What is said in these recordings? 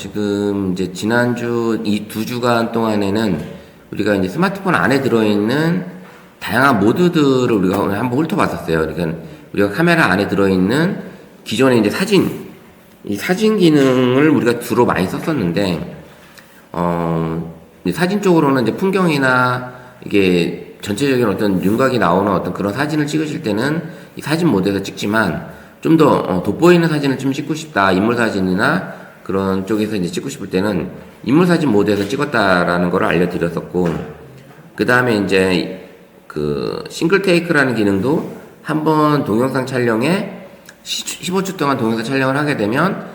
지금 이제 지난주 이 두 주간 동안에는 우리가 이제 스마트폰 안에 들어있는 다양한 모드들을 우리가 오늘 한번 훑어봤었어요. 그러니까 우리가 카메라 안에 들어있는 기존에 이제 이 사진 기능을 우리가 주로 많이 썼었는데, 이제 사진 쪽으로는 이제 풍경이나 이게 전체적인 어떤 윤곽이 나오는 어떤 그런 사진을 찍으실 때는 이 사진 모드에서 찍지만 좀 더 돋보이는 사진을 좀 찍고 싶다. 인물 사진이나 그런 쪽에서 이제 찍고 싶을 때는 인물 사진 모드에서 찍었다라는 걸 알려드렸었고, 그 다음에 이제 그 싱글 테이크라는 기능도 한번 동영상 촬영에 15초 동안 동영상 촬영을 하게 되면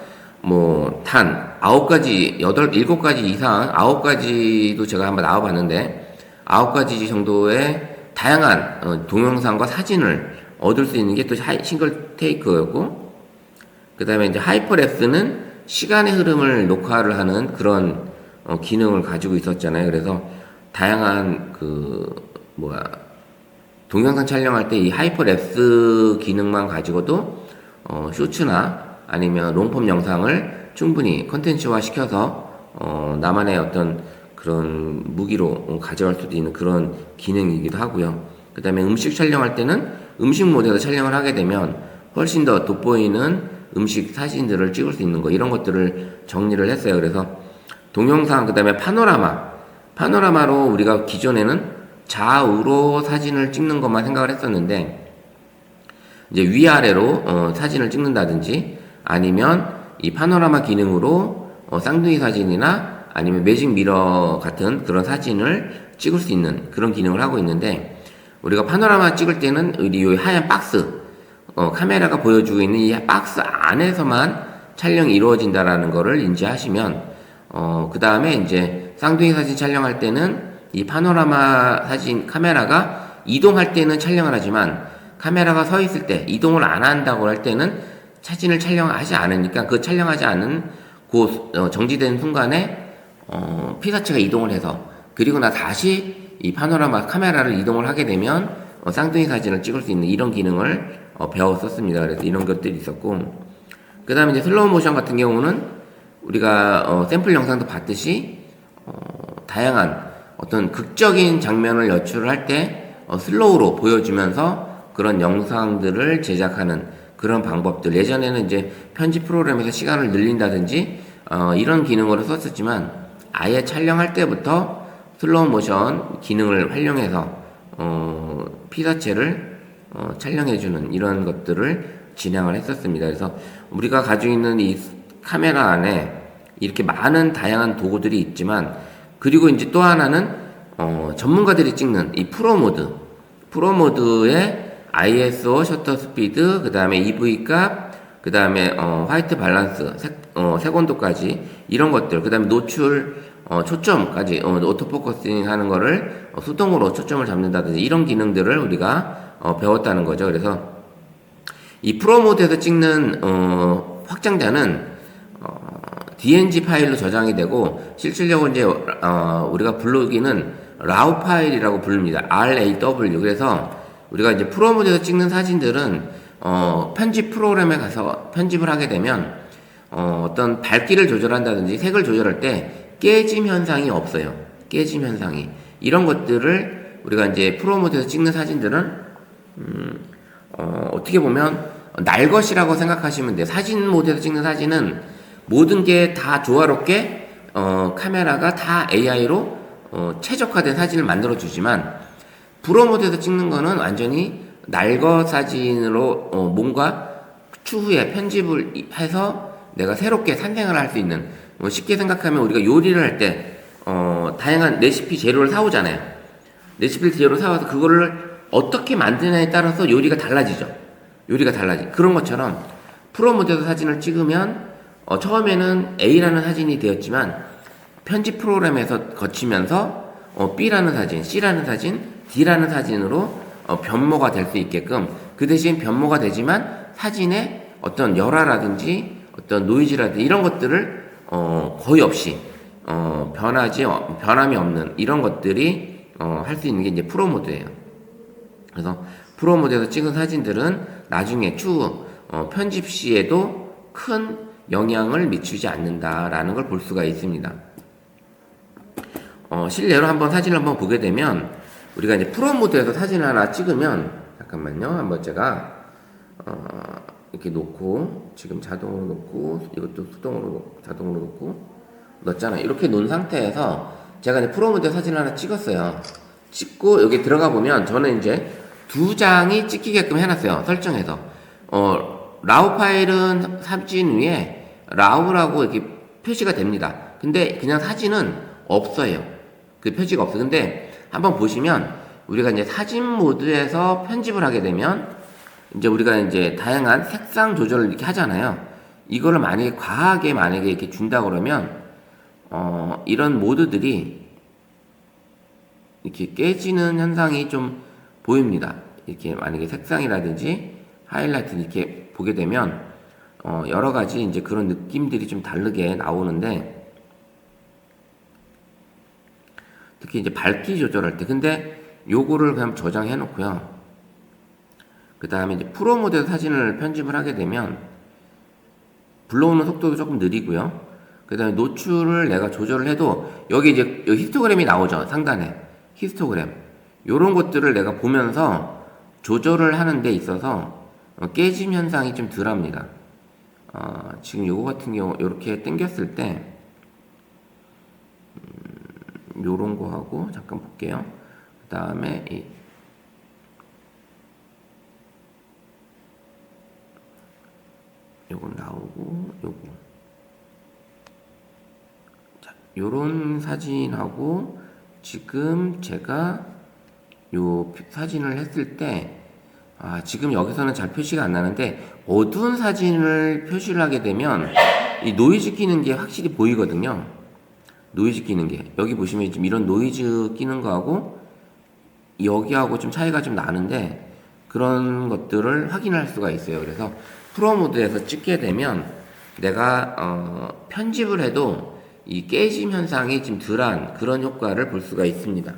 뭐 단 9가지, 7가지 이상, 9가지도 제가 한번 나와봤는데 9가지 정도의 다양한 동영상과 사진을 얻을 수 있는 게 또 싱글 테이크였고, 그 다음에 이제 하이퍼랩스는 시간의 흐름을 녹화를 하는 그런 기능을 가지고 있었잖아요. 그래서 다양한 동영상 촬영할 때 이 하이퍼랩스 기능만 가지고도 쇼츠나 아니면 롱폼 영상을 충분히 컨텐츠화 시켜서 나만의 어떤 그런 무기로 가져갈 수도 있는 그런 기능이기도 하고요. 그 다음에 음식 촬영할 때는 음식 모드에서 촬영을 하게 되면 훨씬 더 돋보이는 음식 사진들을 찍을 수 있는 거, 이런 것들을 정리를 했어요. 그래서 동영상, 그 다음에 파노라마로 우리가 기존에는 좌우로 사진을 찍는 것만 생각을 했었는데, 이제 위아래로 사진을 찍는다든지 아니면 이 파노라마 기능으로 쌍둥이 사진이나 아니면 매직 미러 같은 그런 사진을 찍을 수 있는 그런 기능을 하고 있는데, 우리가 파노라마 찍을 때는 이 하얀 박스, 카메라가 보여주고 있는 이 박스 안에서만 촬영이 이루어진다라는 거를 인지하시면, 그 다음에 이제 쌍둥이 사진 촬영할 때는 이 파노라마 사진 카메라가 이동할 때는 촬영을 하지만 카메라가 서 있을 때 이동을 안 한다고 할 때는 사진을 촬영하지 않으니까 그 촬영하지 않은 정지된 순간에 피사체가 이동을 해서, 그리고 나 다시 이 파노라마 카메라를 이동을 하게 되면 쌍둥이 사진을 찍을 수 있는 이런 기능을 배웠었습니다. 그래서 이런 것들이 있었고, 그 다음에 이제 슬로우 모션 같은 경우는 우리가 샘플 영상도 봤듯이 다양한 어떤 극적인 장면을 연출을 할 때 슬로우로 보여주면서 그런 영상들을 제작하는 그런 방법들, 예전에는 이제 편집 프로그램에서 시간을 늘린다든지 이런 기능으로 썼었지만 아예 촬영할 때부터 슬로우 모션 기능을 활용해서 피사체를 촬영해주는 이런 것들을 진행을 했었습니다. 그래서 우리가 가지고 있는 이 카메라 안에 이렇게 많은 다양한 도구들이 있지만, 그리고 이제 또 하나는 전문가들이 찍는 이 프로모드의 ISO, 셔터 스피드, 그 다음에 EV 값, 그 다음에 화이트 밸런스, 색온도까지 이런 것들, 그 다음에 노출, 초점까지 오토포커싱 하는 거를 수동으로 초점을 잡는다든지 이런 기능들을 우리가 배웠다는 거죠. 그래서 이 프로 모드에서 찍는 확장자는 DNG 파일로 저장이 되고, 실질적으로 이제 우리가 부르기는 RAW 파일이라고 부릅니다. RAW. 그래서 우리가 이제 프로 모드에서 찍는 사진들은 편집 프로그램에 가서 편집을 하게 되면 어떤 밝기를 조절한다든지 색을 조절할 때 깨짐 현상이 없어요. 깨짐 현상이. 이런 것들을 우리가 이제 프로 모드에서 찍는 사진들은 어떻게 보면 날 것이라고 생각하시면 돼요. 사진 모드에서 찍는 사진은 모든 게 다 조화롭게 카메라가 다 AI로 최적화된 사진을 만들어 주지만, 프로 모드에서 찍는 거는 완전히 날것 사진으로 뭔가 추후에 편집을 해서 내가 새롭게 탄생을 할 수 있는, 쉽게 생각하면 우리가 요리를 할 때 다양한 레시피 재료를 사오잖아요. 레시피 재료를 사와서 그거를 어떻게 만드냐에 따라서 요리가 달라지죠. 그런 것처럼 프로 모드에서 사진을 찍으면 처음에는 A라는 사진이 되었지만 편집 프로그램에서 거치면서 B라는 사진, C라는 사진, D라는 사진으로 변모가 될 수 있게끔, 그 대신 변모가 되지만 사진에 어떤 열화라든지 어떤 노이즈라든지 이런 것들을 거의 없이 변함이 없는 이런 것들이 할 수 있는 게 이제 프로 모드예요. 그래서 프로 모드에서 찍은 사진들은 나중에 추후 편집 시에도 큰 영향을 미치지 않는다라는 걸 볼 수가 있습니다. 실례로 한번 사진을 한번 보게 되면 우리가 이제 프로 모드에서 사진을 하나 찍으면 잠깐만요. 한번 제가 이렇게 놓고 지금 자동으로 놓고 이것도 수동으로 자동으로 놓고 넣었잖아요. 이렇게 놓은 상태에서 제가 이제 프로 모드 사진을 하나 찍었어요. 찍고 여기 들어가 보면 저는 이제 2장이 찍히게끔 해놨어요. 설정해서 라우 파일은 사진 위에 라우라고 이렇게 표시가 됩니다. 근데 그냥 사진은 없어요. 그 표시가 없어요. 근데 한번 보시면 우리가 이제 사진 모드에서 편집을 하게 되면 이제 우리가 이제 다양한 색상 조절을 이렇게 하잖아요. 이거를 만약에 과하게 만약에 이렇게 준다 그러면 이런 모드들이 이렇게 깨지는 현상이 좀 보입니다. 이렇게 만약에 색상이라든지 하이라이트 이렇게 보게 되면 여러 가지 이제 그런 느낌들이 좀 다르게 나오는데 특히 이제 밝기 조절할 때 근데 요거를 그냥 저장해 놓고요. 그 다음에 이제 프로 모드에서 사진을 편집을 하게 되면 불러오는 속도도 조금 느리고요. 그 다음에 노출을 내가 조절을 해도 여기 이제 여기 히스토그램이 나오죠. 상단에 히스토그램 요런 것들을 내가 보면서 조절을 하는 데 있어서 깨짐 현상이 좀 덜합니다. 지금 요거 같은 경우 요렇게 당겼을 때 요런 거 하고 잠깐 볼게요. 그 다음에 요거 나오고 요거 자 요런 사진하고 지금 제가 요 사진을 했을 때 지금 여기서는 잘 표시가 안 나는데 어두운 사진을 표시를 하게 되면 이 노이즈 끼는 게 확실히 보이거든요. 노이즈 끼는 게 여기 보시면 지금 이런 노이즈 끼는 거하고 여기하고 좀 차이가 좀 나는데 그런 것들을 확인할 수가 있어요. 그래서 프로 모드에서 찍게 되면 내가 편집을 해도 이 깨짐 현상이 좀 덜한 그런 효과를 볼 수가 있습니다.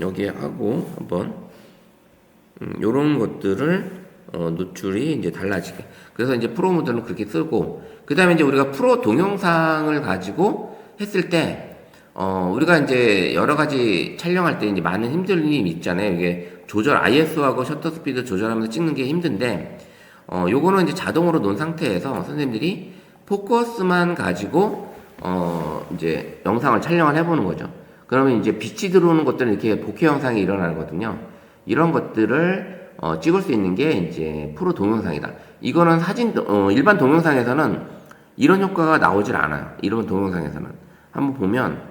여기에 하고 한번 요런 것들을 노출이 이제 달라지게. 그래서 이제 프로 모드는 그렇게 쓰고 그 다음에 이제 우리가 프로 동영상을 가지고 했을 때 우리가 이제 여러 가지 촬영할 때 이제 많은 힘듦이 있잖아요. 이게 조절 ISO하고 셔터 스피드 조절하면서 찍는 게 힘든데 요거는 이제 자동으로 놓은 상태에서 선생님들이 포커스만 가지고 이제 영상을 촬영을 해보는 거죠. 그러면 이제 빛이 들어오는 것들은 이렇게 bokeh 영상이 일어나거든요. 이런 것들을 찍을 수 있는 게 이제 프로 동영상이다. 이거는 일반 동영상에서는 이런 효과가 나오질 않아요. 이런 동영상에서는 한번 보면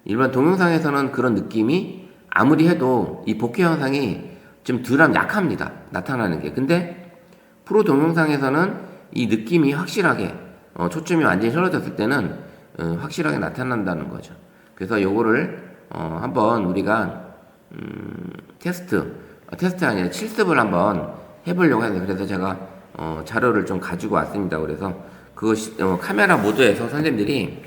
일반 동영상에서는 그런 느낌이 아무리 해도 이 bokeh 영상이 좀 약합니다. 나타나는 게. 근데 프로 동영상에서는 이 느낌이 확실하게 초점이 완전히 떨어졌을 때는 확실하게 나타난다는 거죠. 그래서 요거를 한번 우리가 테스트 아니라 실습을 한번 해보려고 해서 그래서 제가 자료를 좀 가지고 왔습니다. 그래서 그것이 카메라 모드에서 선생님들이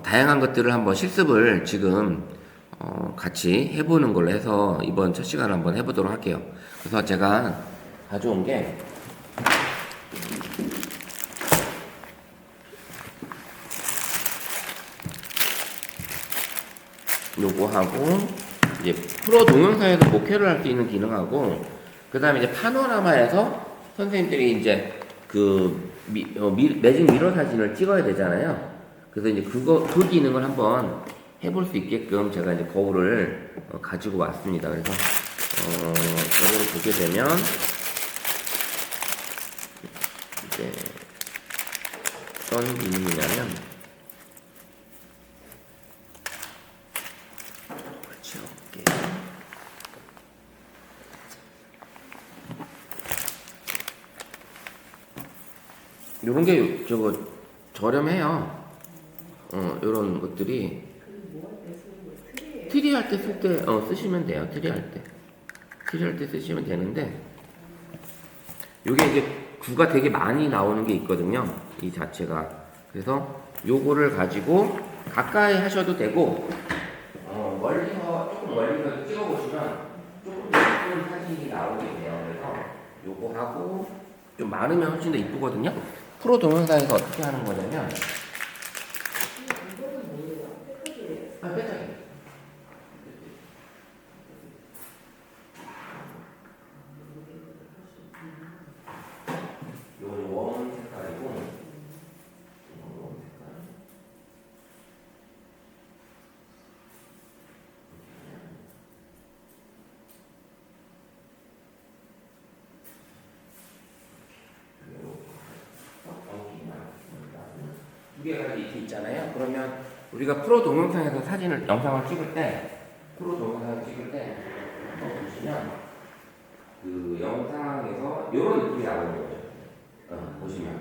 다양한 것들을 한번 실습을 지금 같이 해보는 걸로 해서 이번 첫 시간을 한번 해보도록 할게요. 그래서 제가 가져온 게 요거하고 이제 프로 동영상에서 보케를 할 수 있는 기능하고 그 다음에 이제 파노라마에서 선생님들이 이제 그 매직 미러 사진을 찍어야 되잖아요. 그래서 이제 그 기능을 한번 해볼 수 있게끔 제가 이제 거울을 가지고 왔습니다. 그래서 이걸 보게 되면 이제 어떤 기능이냐면 요런 게 저렴해요. 요런 것들이 트리 할 때 쓸 때 쓰시면 돼요. 트리 할 때 쓰시면 되는데 요게 이제 구가 되게 많이 나오는 게 있거든요. 이 자체가. 그래서 요거를 가지고 가까이 하셔도 되고 조금 멀리서 찍어보시면 조금 예쁜 사진이 나오게 돼요. 그래서 요거 하고 좀 많으면 훨씬 더 이쁘거든요. 프로 동영상에서 어떻게 하는 거냐면, 빼짝이. 요건 원 색깔이고, 요건 원 색깔. 두 개가 이렇게 있잖아요. 그러면 우리가 프로 동영상에서 영상을 찍을 때, 프로 동영상을 찍을 때, 보시면, 그 영상에서 이런 느낌이 나오는 거죠. 보시면.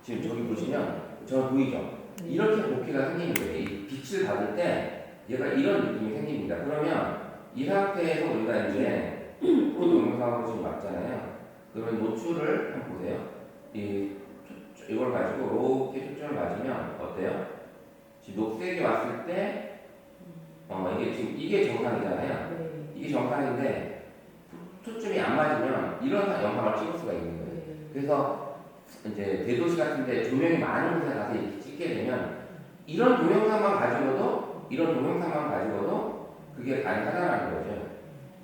지금 저기 보시면, 저 보이죠? 이렇게 bokeh가 생기는 거예요. 이 빛을 받을 때, 얘가 이런 느낌이 생깁니다. 그러면 이 상태에서 우리가 이제 프로 동영상으로 지금 맞잖아요. 그러면 노출을 한번 보세요. 이걸 가지고 이렇게 초점을 맞으면 어때요? 지금 녹색이 왔을 때, 이게 지금 이게 정상이잖아요. 이게 정상인데 초점이 안 맞으면 이런 영상을 찍을 수가 있는 거예요. 그래서 이제 대도시 같은데 조명이 많은 곳에 가서 이렇게 찍게 되면 이런 동영상만 가지고도 그게 가능하다는 거죠,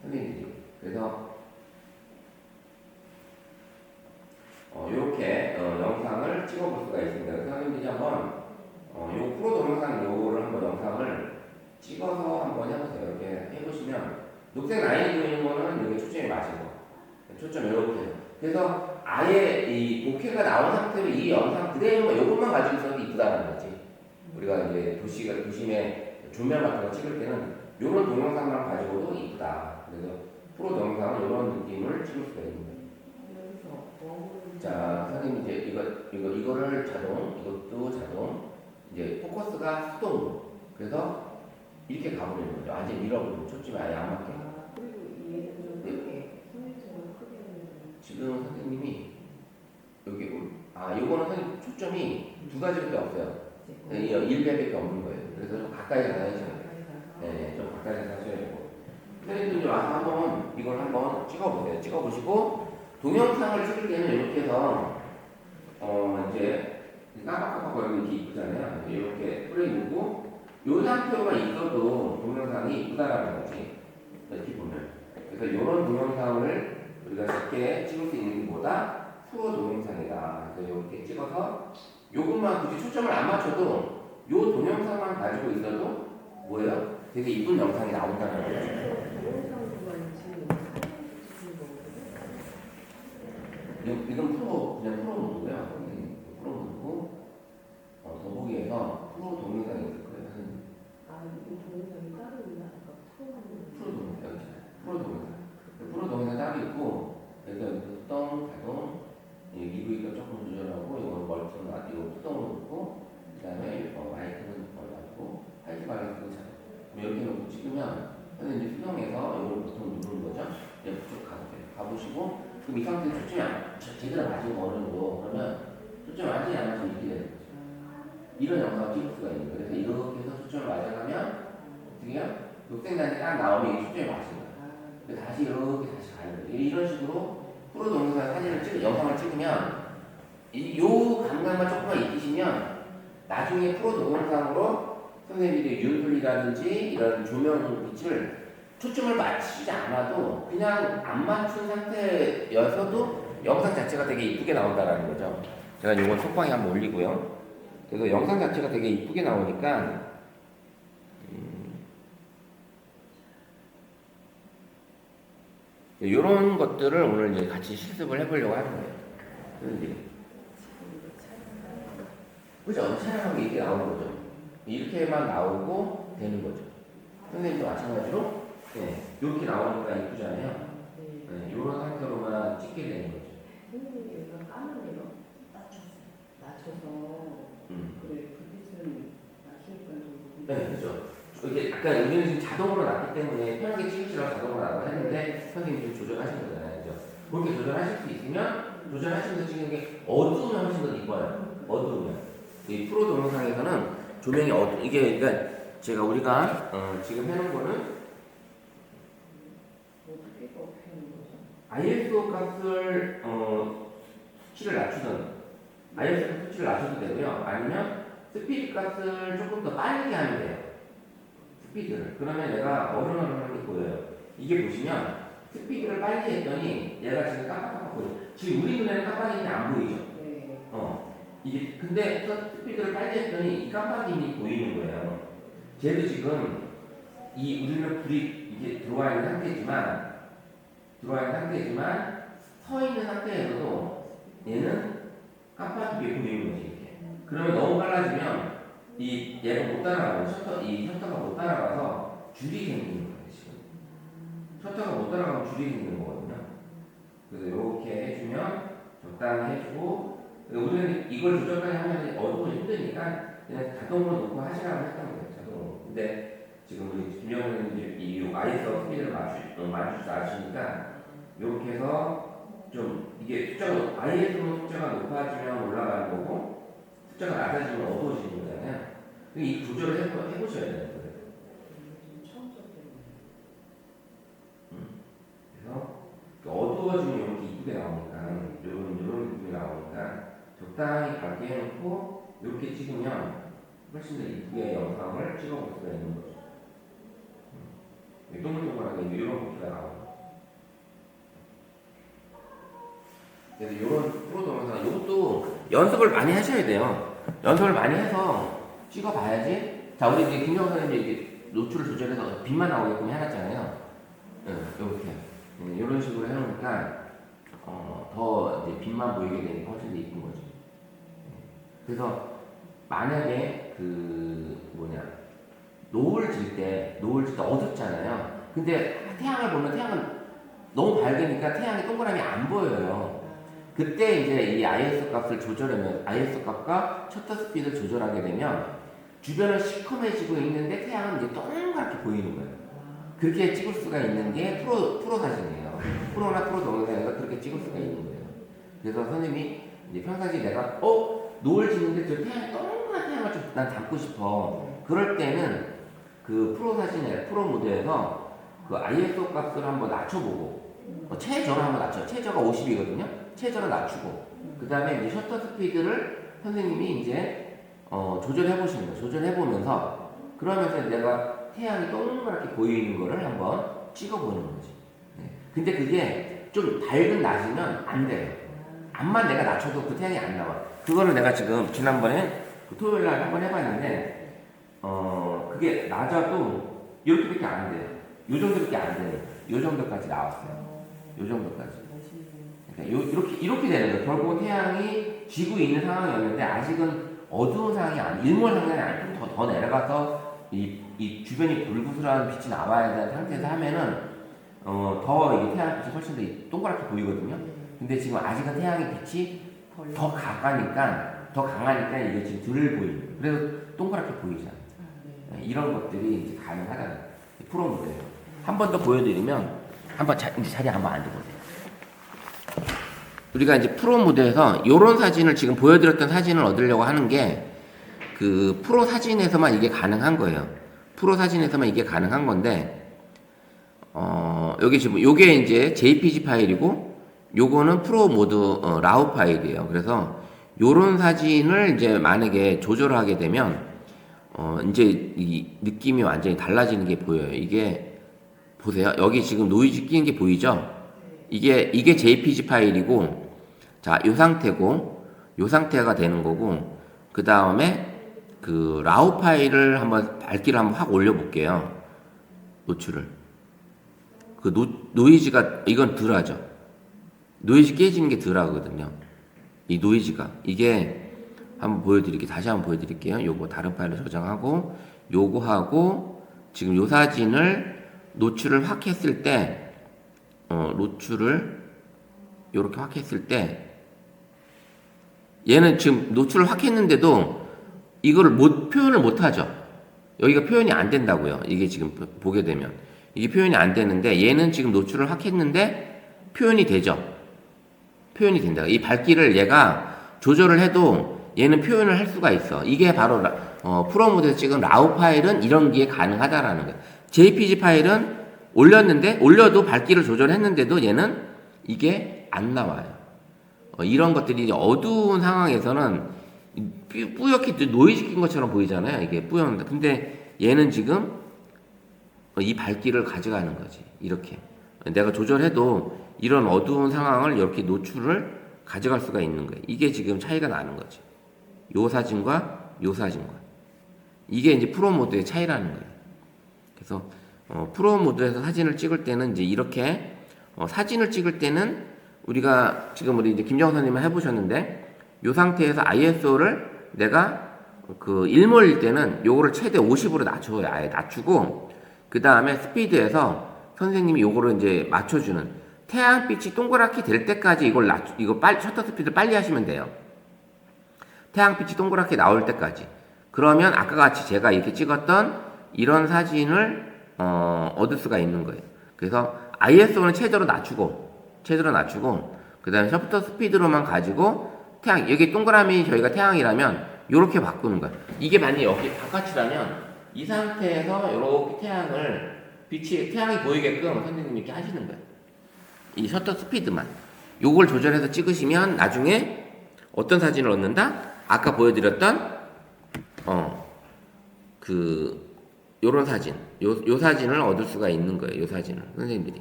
선생님들이. 그래서 이렇게 영상을 찍어볼 수가 있습니다. 그래서 선생님들이 한번 요 프로 동영상 요거를 한번 영상을 찍어서 한번 해보세요. 이렇게 해보시면 녹색 라인이 보이는 거는 여기 초점이 맞은 거. 초점 이렇게. 그래서 아예 이 bokeh가 나온 상태로 이 영상 그대로 요것만 가지고 있어도 이쁘다는 거지. 우리가 이제 도심의 조명 같은 거 찍을 때는 요런 동영상만 가지고도 이쁘다. 그래서 프로 동영상은 요런 느낌을 찍을 수가 있는 거예요. 자, 선생님 이제 이거를 이것도 자동, 이제 포커스가 수동으로. 그래서 이렇게 가버리는 거죠. 완전 밀어버리는 초점이 아예 안 맞게. 그리고 얘는 좀 크게, 선생님처럼 크게 지금 선생님이 요거는 선생님 초점이 두 가지밖에 없어요. 1배밖에 없는 거예요. 그래서 좀 가까이 가서 해줘야 돼요. 네, 좀 가까이 가서 하셔야 되고. 선생님들 와서 한번 이걸 한번 찍어보세요. 찍어보시고 동영상을 찍을 때는 이렇게 해서 이제 깜빡깜빡거리고 이렇게 이쁘잖아요. 이렇게 프레임이고 요 상태로만 있어도 동영상이 이쁘다라는 거지. 이렇게 보면. 그래서 이런 동영상을 우리가 쉽게 찍을 수 있는 것보다 프로 동영상이다. 그래서 이렇게 찍어서 요것만 굳이 초점을 안 맞춰도 요 동영상만 가지고 있어도 뭐예요? 되게 이쁜 영상이 나온다는 거죠. 이건 그냥 프로 모드고요. 프로 모드고 더보기에서 프로 동영상이 있을 거예요. 이 동영상이 따로 있나? 프로 동영상. 프로 동영상 따로 있고, 그래서 수동, 자동, 리뷰가 조금 조절하고, 이건 멀티는 이거 수동으로 놓고, 그 다음에 마이크는 놔두고, 화이트 밸런스는 자동. 이렇게 놓고 찍으면, 저는 이제 수동에서 이걸 보통 누르는 거죠. 이렇게 쭉 가보시고, 그럼 이 상태에서 초점이 제대로 맞은 거 어느 정도, 그러면 초점이 완전히 안 맞으면 이렇게 되는 거죠. 이런 영상을 찍을 수가 있는 거예요. 그래서 이렇게 해서 초점을 맞아가면, 어떻게 해요? 녹색단이 딱 나오면 이게 초점이 맞은 거예요. 다시 이렇게 다시 가는 거예요. 이런 식으로 프로 동영상 영상을 찍으면 요 감각만 조금만 익히시면 나중에 프로 동영상으로 선생님들이 윤솔이라든지 이런 조명 빛을 초점을 맞추지 않아도 그냥 안 맞춘 상태여서도 영상 자체가 되게 이쁘게 나온다는 거죠. 제가 이건 속방에 한번 올리고요. 그래서 영상 자체가 되게 이쁘게 나오니까 이런 것들을 오늘 이제 같이 실습을 해보려고 하는 거예요. 그죠? 촬영하면 이렇게 나오는 거죠. 이렇게만 나오고 되는 거죠. 선생님도 마찬가지로 이렇게 나오니까 이쁘잖아요. 이런 상태로만 찍게 되는 거죠. 선생님이 여기가 까만데요? 낮춰서 그래 불빛은 낮추니까 좀 네, 그죠. 이게 약간 우리는 지금 자동으로 났기 때문에 편하게 찍으시라고 자동으로 나고 했는데 선생님이 좀 조절하신 거잖아요. 그죠? 그렇게 조절하실 수 있으면 조절하시면서 찍는 게 어두우면 훨씬 더 이뻐요. 어두우면. 이 프로 동영상에서는 조명이 이게 그러니까 우리가 지금 해놓은 거는 어떻게 하는 거죠? ISO 값을 수치를 낮추든 ISO 수치를 낮춰도 되고요. 아니면 스피드 값을 조금 더 빠르게 하면 돼요. 스피드를. 그러면 얘가 어른어른한 게 보여요. 이게 보시면 스피드를 빨리 했더니 얘가 지금 깜빡깜빡 보여요. 지금 우리 눈에는 깜빡이는 안 보이죠? 네. 이게 근데 스피드를 빨리 했더니 이 깜빡임이 보이는 거예요. 쟤도 지금 이 우리는 불이 이게 들어와 있는 상태지만 서 있는 상태에서도 얘는 깜빡이게 보이는 거지. 이렇게. 그러면 너무 빨라지면 이 얘가 못 따라가고 이 셔터가 못 따라가서 줄이 생기는 거예요. 지금 셔터가 못 따라가면 줄이 생기는 거거든요. 그래서 이렇게 해주면 적당히 해주고 우리는 이걸 조절까지 하면 어두워 힘드니까 그냥 자동으로 놓고 하시라고 했던 거예요. 자동으로. 근데 지금 우리 김영훈님 이 ISO 스피드를 맞출 줄 아시니까 이렇게 해서 좀 이게 숫자가 ISO 숫자가 높아지면 올라가는 거고 숫자가 낮아지면 어두워지는 거잖아요. 이 조절을 해보셔야 되는 거예요. 그래서 어두워지면 이렇게 이쁘게 나오니까 이런 느낌이 나오니까 적당히 밝게 해놓고 이렇게 찍으면 훨씬 더 이쁘게 영상을 찍어볼 수가 있는 거죠. 동글동글하게 이런 부피가 나와요. 그래서 이런 프로 동영상 이것도 연습을 많이 하셔야 돼요. 연습을 많이 해서 찍어봐야지. 자, 우리 이제 김영선 선생님이 이렇게 노출을 조절해서 빛만 나오게끔 해놨잖아요. 이렇게 이런 식으로 해놓으니까 더 이제 빛만 보이게 되니까 훨씬 더 이쁜 거죠. 그래서 만약에 노을 질 때 어둡잖아요. 근데 태양을 보면 태양은 너무 밝으니까 태양이 동그라미 안 보여요. 그때 이제 이 ISO 값을 조절하면 ISO 값과 셔터 스피드를 조절하게 되면 주변은 시커매지고 있는데 태양은 이제 동그랗게 보이는 거예요. 그렇게 찍을 수가 있는 게 프로 사진이에요. 프로나 프로 동영상에서 그렇게 찍을 수가 있는 거예요. 그래서 선생님이 이제 평상시에 내가 노을 지는데 저 태양 동그란 태양을 좀 난 담고 싶어. 그럴 때는 그 프로 사진에 프로 모드에서 그 ISO 값을 한번 낮춰보고 최저를 한번 최저가 50이거든요. 최저를 낮추고 그 다음에 이제 셔터 스피드를 선생님이 이제 조절해 보시는 거예요. 조절해 보면서 그러면서 내가 태양이 동그랗게 보이는 거를 한번 찍어 보는 거지. 네. 근데 그게 좀 밝은 낮이면 안 돼요. 암만 내가 낮춰도 그 태양이 안 나와. 그거를 내가 지금 지난번에 그 토요일 날 한번 해봤는데 그게 낮아도 이렇게밖에 안 돼요. 요 정도밖에 안 돼요. 요 정도까지 나왔어요. 요 정도까지. 그러니까 이렇게 되는 거예요. 결국은 태양이 지고 있는 상황이었는데 아직은 어두운 상황이 일몰 상황이 아니고 더 내려가서 이 주변이 불구슬한 빛이 나와야 되는 상태에서 하면은 더 이게 태양빛이 훨씬 더 동그랗게 보이거든요. 근데 지금 아직은 태양의 빛이 더 강하니까 이게 지금 덜 보이는 거예요. 그래서 동그랗게 보이잖아요. 이런 것들이 이제 가능하다는 프로 모델이에요. 한 번 더 보여드리면 이제 자리에 한번 앉아보세요. 우리가 이제 프로 모드에서 이런 사진을 지금 보여드렸던 사진을 얻으려고 하는 게 그 프로 사진에서만 이게 가능한 거예요. 프로 사진에서만 이게 가능한 건데 여기 지금 요게 이제 JPG 파일이고 요거는 프로 모드 라우 파일이에요. 그래서 요런 사진을 이제 만약에 조절을 하게 되면 이제 이 느낌이 완전히 달라지는 게 보여요. 이게 보세요. 여기 지금 노이즈 끼는 게 보이죠? 이게 JPG 파일이고, 자, 요 상태가 되는 거고, 그 다음에 그 라우 파일을 밝기를 한번 확 올려볼게요. 노출을. 그 노이즈가 이건 덜하죠. 노이즈 깨지는 게 덜하거든요. 이 노이즈가 이게 다시 한번 보여드릴게요. 요거 다른 파일로 저장하고 요거 하고 지금 요 사진을 노출을 확 했을 때 노출을 요렇게 확 했을 때 얘는 지금 노출을 확 했는데도 이거를 표현을 못 하죠. 여기가 표현이 안 된다고요. 이게 지금 보게 되면 이게 표현이 안 되는데 얘는 지금 노출을 확 했는데 표현이 되죠. 표현이 된다. 이 밝기를 얘가 조절을 해도 얘는 표현을 할 수가 있어. 이게 바로 프로 모드에서 찍은 라우 파일은 이런 게 가능하다라는 거예요. JPG 파일은 올려도 밝기를 조절했는데도 얘는 이게 안 나와요. 이런 것들이 이제 어두운 상황에서는 뿌옇게 노이즈킨 것처럼 보이잖아요. 이게 뿌연. 근데 얘는 지금 이 밝기를 가져가는 거지. 이렇게. 내가 조절해도 이런 어두운 상황을 이렇게 노출을 가져갈 수가 있는 거예요. 이게 지금 차이가 나는 거지. 요 사진과 요 사진과. 이게 이제 프로 모드의 차이라는 거예요. 그래서 프로 모드에서 사진을 찍을 때는 이제 이렇게 사진을 찍을 때는 우리가 지금 우리 이제 김정선 선생님은 해보셨는데 이 상태에서 ISO를 내가 그 일몰일 때는 요거를 최대 50으로 낮춰요. 아예 낮추고 그 다음에 스피드에서 선생님이 요거를 이제 맞춰주는 태양빛이 동그랗게 될 때까지 이거 빨리 셔터 스피드 빨리 하시면 돼요. 태양빛이 동그랗게 나올 때까지. 그러면 아까 같이 제가 이렇게 찍었던 이런 사진을 얻을 수가 있는 거예요. 그래서 ISO는 최대로 낮추고 그 다음에 셔터 스피드로만 가지고 태양 여기 동그라미 저희가 태양이라면 요렇게 바꾸는 거예요. 이게 만약에 여기 바깥이라면 이 상태에서 이렇게 태양이 보이게끔 선생님이 이렇게 하시는 거예요. 이 셔터 스피드만 요걸 조절해서 찍으시면 나중에 어떤 사진을 얻는다? 아까 보여드렸던 요런 사진 요 사진을 얻을 수가 있는 거예요. 요 사진을 선생님들이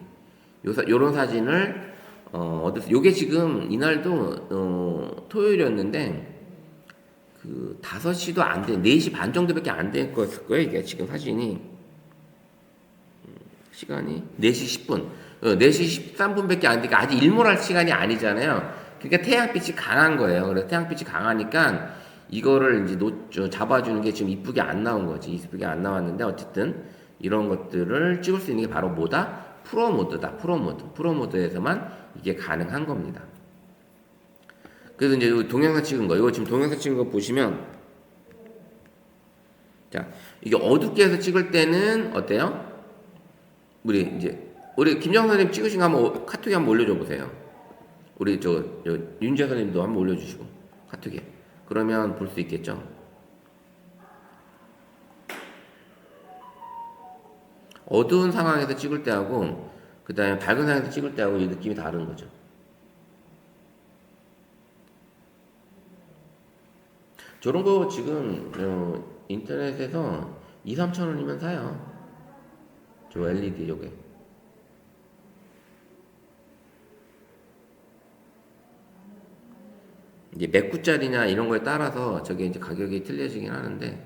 요런 사진을 얻을 수. 요게 지금 이날도 토요일이었는데 그 5시도 안 돼, 4시 반 정도밖에 안 될 거예요. 이게 지금 사진이 시간이 4시 10분, 4시 13분밖에 안 되니까 아직 일몰할 시간이 아니잖아요. 그러니까 태양빛이 강한 거예요. 그래서 태양빛이 강하니까 이거를 이제 잡아주는 게 지금 이쁘게 안 나온 거지. 이쁘게 안 나왔는데 어쨌든 이런 것들을 찍을 수 있는 게 바로 뭐다? 프로 모드다. 프로 모드에서만 이게 가능한 겁니다. 그래서 이제 동영상 찍은 거, 이거 지금 동영상 찍은 거 보시면, 자, 이게 어둡게 해서 찍을 때는 어때요? 우리 김정선 선생님 찍으신 거 한번 카톡에 한번 올려줘 보세요. 우리 윤재 선생님도 한번 올려주시고 카톡에. 그러면 볼 수 있겠죠? 어두운 상황에서 찍을 때하고 그 다음에 밝은 상황에서 찍을 때하고 이 느낌이 다른 거죠. 저런 거 지금 인터넷에서 2-3천 원이면 사요. 저 LED 요게. 이제 몇 구짜리냐 이런 거에 따라서 저게 이제 가격이 틀려지긴 하는데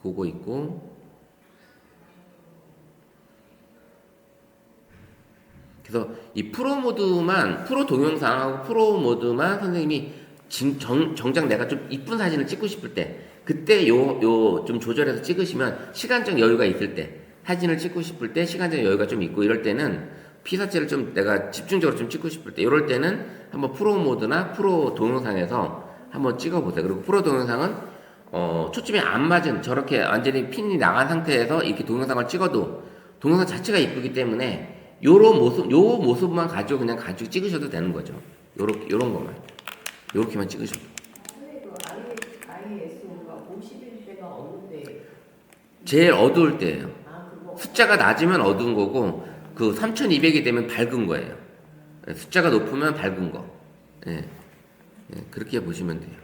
그거 있고, 그래서 이 프로 동영상하고 프로 모드만 선생님이 정작 내가 좀 이쁜 사진을 찍고 싶을 때 그때 요 좀 조절해서 찍으시면 시간적 여유가 있을 때 사진을 찍고 싶을 때 시간적 여유가 좀 있고 이럴 때는 피사체를 좀 내가 집중적으로 좀 찍고 싶을 때 이럴 때는 한번 프로 모드나 프로 동영상에서 한번 찍어보세요. 그리고 프로 동영상은 초점이 안 맞은 저렇게 완전히 핀이 나간 상태에서 이렇게 동영상을 찍어도 동영상 자체가 이쁘기 때문에 요 모습만 가지고 그냥 찍으셔도 되는 거죠. 요런 것만. 요렇게만 찍으셔도. 근데 그 ISO가 51대가 어느 제일 어두울 때예요. 그거 숫자가 낮으면 어두운 거고 그 3200이 되면 밝은 거예요. 숫자가 높으면 밝은 거. 예. 예, 그렇게 보시면 돼요.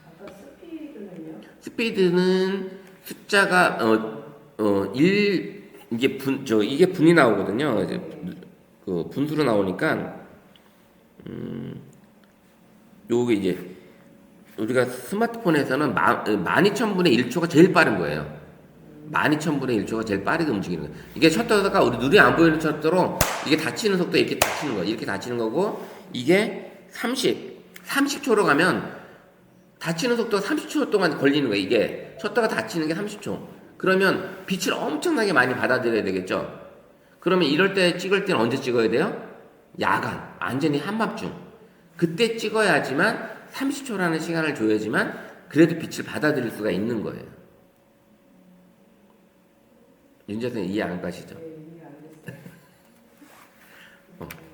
아까 스피드는요? 스피드는 숫자가 이게 분이 나오거든요. 이제 그 분수로 나오니까 요게 이제 우리가 스마트폰에서는 12,000분의 1초가 제일 빠른 거예요. 12,000분의 1초가 제일 빠르게 움직이는 거예요. 이게 셔터가 우리 눈에 안 보이는 셔터로 이게 닫히는 속도 이렇게 닫히는 거예요. 이렇게 닫히는 거고 이게 30초로 가면 닫히는 속도가 30초 동안 걸리는 거예요. 이게 셔터가 닫히는 게 30초. 그러면 빛을 엄청나게 많이 받아들여야 되겠죠. 그러면 이럴 때 찍을 때는 언제 찍어야 돼요? 야간, 완전히 한밤중. 그때 찍어야지만 30초라는 시간을 줘야지만 그래도 빛을 받아들일 수가 있는 거예요. 윤재 선생님 이해 안 가시죠? 네, 이해 안 됐어요.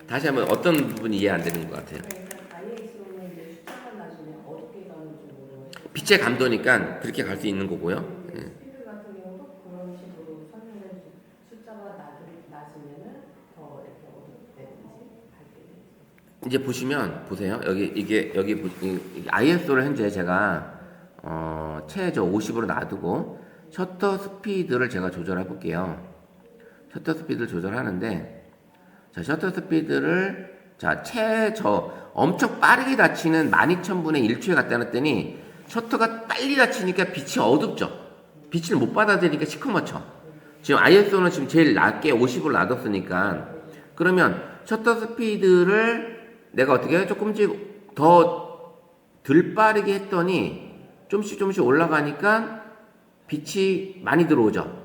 다시 한번 어떤 부분이 이해 안 되는 것 같아요? 그러니까 ISO는 이제 숫자가 낮으면 어둡게 가는 쪽으로. 빛의 감도니까 그렇게 갈 수 있는 거고요. 예. 스피드 같은 경우도 그런 식으로 설명해 숫자가 낮으면은 더 이렇게 어둡게 되든지 밝게 되든지. 이제 보세요. ISO를 현재 제가 최저 50으로 놔두고 셔터 스피드를 제가 조절해 볼게요. 셔터 스피드를 조절하는데, 자, 셔터 스피드를 엄청 빠르게 닫히는 12,000분의 1초에 갖다 놨더니 셔터가 빨리 닫히니까 빛이 어둡죠. 빛을 못 받아들이니까 시커멓죠. 지금 ISO는 지금 제일 낮게 50으로 놔뒀으니까, 그러면 셔터 스피드를 내가 어떻게 해요? 조금씩 더 덜 빠르게 했더니 조금씩 올라가니까 빛이 많이 들어오죠.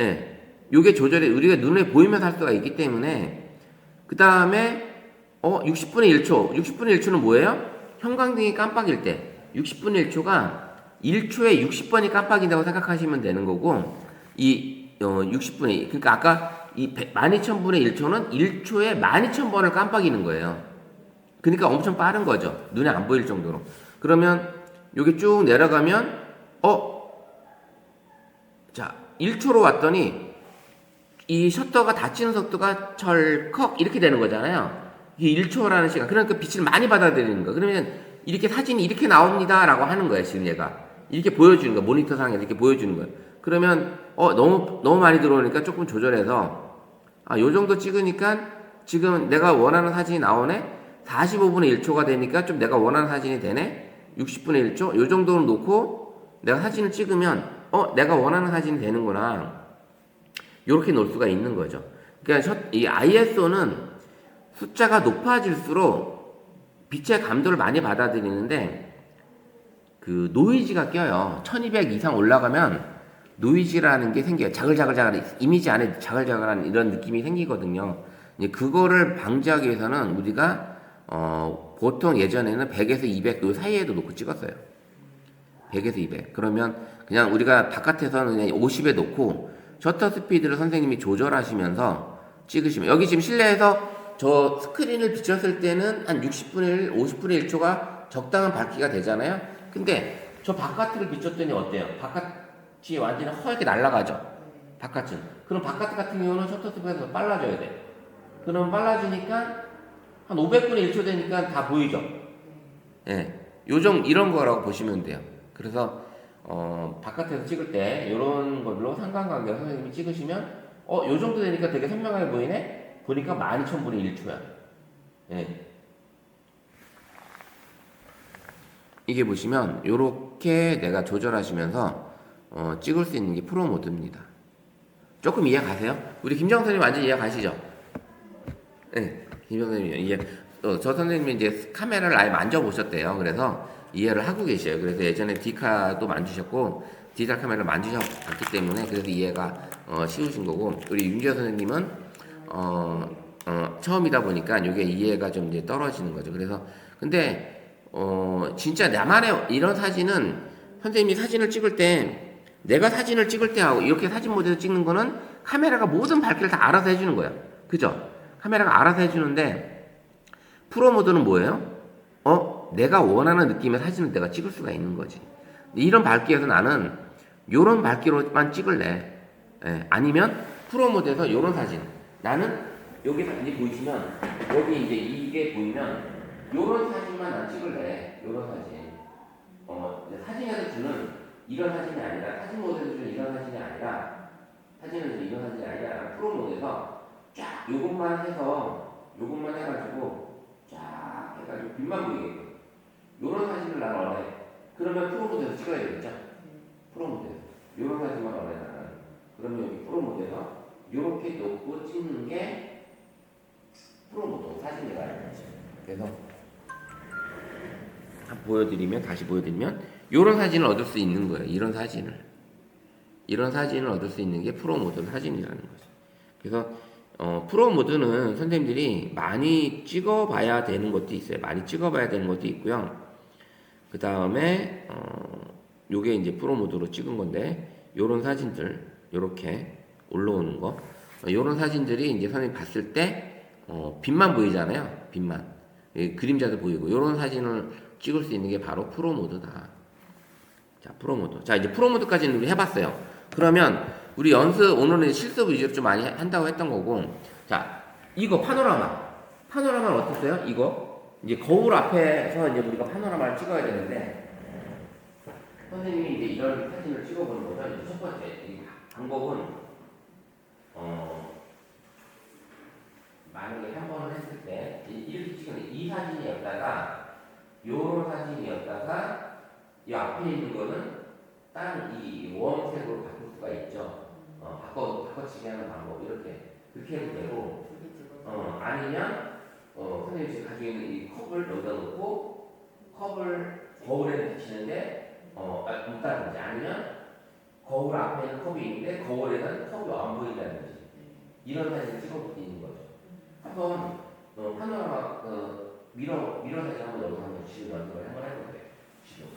예. 요게 조절이 우리가 눈에 보이면서 할 수가 있기 때문에, 그 다음에 60분의 1초. 60분의 1초는 뭐예요? 형광등이 깜빡일 때 60분의 1초가 1초에 60번이 깜빡인다고 생각하시면 되는 거고, 60분의, 그러니까 아까 이 12,000분의 1초는 1초에 12,000번을 깜빡이는 거예요. 그러니까 엄청 빠른 거죠. 눈에 안 보일 정도로. 그러면 여기 쭉 내려가면 자, 1초로 왔더니 이 셔터가 닫히는 속도가 철컥 이렇게 되는 거잖아요. 이게 1초라는 시간. 그러니까 빛을 많이 받아들이는 거. 그러면 이렇게 사진이 이렇게 나옵니다라고 하는 거예요. 지금 얘가 이렇게 보여주는 거. 모니터 상에서 이렇게 보여주는 거예요. 그러면 너무 많이 들어오니까 조금 조절해서 요 정도 찍으니까 지금 내가 원하는 사진이 나오네. 45분의 1초가 되니까 좀 내가 원하는 사진이 되네. 60분의 1초 요 정도로 놓고 내가 사진을 찍으면 내가 원하는 사진이 되는구나. 요렇게 놓을 수가 있는 거죠. 그러니까 이 ISO는 숫자가 높아질수록 빛의 감도를 많이 받아들이는데 그 노이즈가 껴요. 1200 이상 올라가면 노이즈라는 게 생겨요. 자글자글 이미지 안에 자글자글한 이런 느낌이 생기거든요. 이제 그거를 방지하기 위해서는 우리가 보통 예전에는 100에서 200 그 사이에도 놓고 찍었어요. 100에서 200. 그러면 그냥 우리가 바깥에서는 그냥 50에 놓고 셔터 스피드를 선생님이 조절하시면서 찍으시면, 여기 지금 실내에서 저 스크린을 비췄을 때는 한 60분의 1, 50분의 1초가 적당한 밝기가 되잖아요. 근데 저 바깥을 비췄더니 어때요? 바깥이 완전히 허옇게 날아가죠. 바깥은. 그럼 바깥 같은 경우는 셔터 스피드가 더 빨라져야 돼. 그럼 빨라지니까 한 500분의 1초 되니까 다 보이죠. 예. 이런 거라고 보시면 돼요. 그래서 바깥에서 찍을 때 이런 걸로 상관관계 선생님이 찍으시면 요 정도 되니까 되게 선명하게 보이네. 보니까 12,000분의 1초야. 예. 이게 보시면 요렇게 내가 조절하시면서 찍을 수 있는 게 프로 모드입니다. 조금 이해 가세요? 우리 김정 선생님 완전 이해 가시죠? 네. 김정 선생님 이해. 저 선생님이 이제 카메라를 아예 만져보셨대요. 그래서 이해를 하고 계셔요. 그래서 예전에 디카도 만지셨고 디지털 카메라를 만지셨기 때문에 그래서 이해가 쉬우신 거고, 우리 윤지아 선생님은 처음이다 보니까 이게 이해가 좀 이제 떨어지는 거죠. 그래서 근데 진짜 나만의 이런 사진은 선생님이 사진을 찍을 때, 내가 사진을 찍을 때 하고 이렇게 사진 모드에서 찍는 거는 카메라가 모든 밝기를 다 알아서 해주는 거야. 그죠? 카메라가 알아서 해주는데 프로 모드는 뭐예요? 내가 원하는 느낌의 사진을 내가 찍을 수가 있는 거지. 이런 밝기에서 나는 요런 밝기로만 찍을래. 예, 아니면 프로 모드에서 요런 사진. 나는 여기 이제 보이시면 여기 이제 이게 보이면 요런 사진만 난 찍을래. 요런 사진. 사진에서 주는 이런 사진이 아니라, 사진 모드에서 주는 이런 사진이 아니라, 사진에서 이런 사진이 아니라 프로 모드에서 쫙 요것만 해가지고 쫙 해가지고 빛만 보이게 요런 사진을 나는 원해. 그러면 프로 모드에서 찍어야 되겠죠? 프로 모드에서 요런 사진만 원해 나는. 그러면 여기 프로 모드에서 요렇게 놓고 찍는 게 프로 모드 사진이라 하는 거죠. 그래서 다시 보여드리면 요런 사진을 얻을 수 있는 거예요. 이런 사진을 얻을 수 있는 게 프로 모드 사진이라는 거죠. 그래서 프로 모드는 선생님들이 많이 찍어봐야 되는 것도 있어요. 많이 찍어봐야 되는 것도 있고요. 그 다음에 요게 이제 프로 모드로 찍은 건데, 요런 사진들 요렇게 올라오는 거, 요런 사진들이 이제 선생님 봤을 때 빛만 보이잖아요. 빛만. 그림자도 보이고 요런 사진을 찍을 수 있는 게 바로 프로 모드다. 자, 프로 모드. 자, 이제 프로 모드까지는 우리 해봤어요. 그러면 우리 오늘은 실습 위주로 좀 많이 한다고 했던 거고, 자, 이거 파노라마. 파노라마는 어땠어요? 이거 이제 거울 앞에서 이제 우리가 파노라마를 찍어야 되는데 선생님이 이제 이런 사진을 찍어보는 거죠. 이제 첫 번째 이 방법은 만약에 한 번을 했을 때 이렇게 찍는 이 사진이었다가 요런 사진이었다가 이 앞에 있는 거는 다른 이 웜색으로 바꿀 수가 있죠. 바꿔치기 하는 방법 이렇게 그렇게 해도 되고 아니면 선생님이 지금 가지고 있는 이 컵을 여기다 놓고 컵을 거울에 비치는데 없다든지 아니면 거울 앞에 있는 컵이 있는데 거울에는 컵이 안 보인다든지 이런 사진을 찍어볼 수 있는 거죠. 한번 파노라마 미러 사진 한번 여기서 한번 지금 연습을 한번 해볼게요. 지금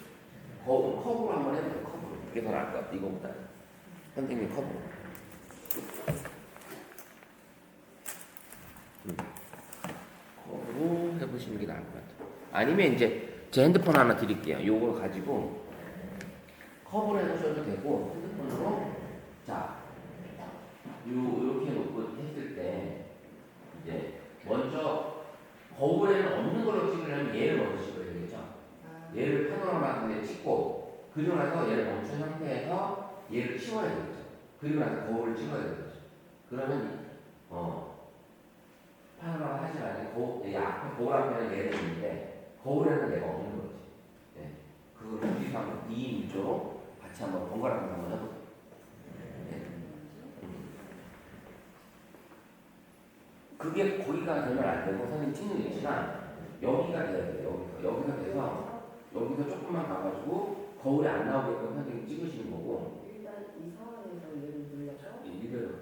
컵으로 한번 해보세요. 컵으로 그게 더 나을 것 같아. 이거보다 선생님 컵으로. 컵으로 해보시는 게 나을 것 같아요. 아니면 이제 제 핸드폰 하나 드릴게요. 요걸 가지고 컵으로 해보셔도 되고 핸드폰으로 자 이렇게 놓고 했을 때 이제 먼저 거울에는 없는 걸로 찍으려면 얘를 먼저 찍어야 되겠죠. 얘를 파노라마 상에 찍고 그리고 나서 얘를 멈춘 상태에서 얘를 치워야 되겠죠. 그리고 나서 거울을 찍어야 되겠죠. 그러면 파노라마 하지 말고 앞에 거울 앞에는 얘를 있는데 거울에는 얘가 없는 거지. 네. 그걸 우리 한번 2인 1조로 같이 한번 번갈아 한번 해보세요. 그게 거기가 되면 안 되고 선생님 찍는 위치가 여기가 돼야 돼요. 여기가 돼서 여기서 조금만 가가지고 거울에 안 나오게끔 선생님 찍으시는 거고 일단 이 상황에서 얘를 눌러서 이대로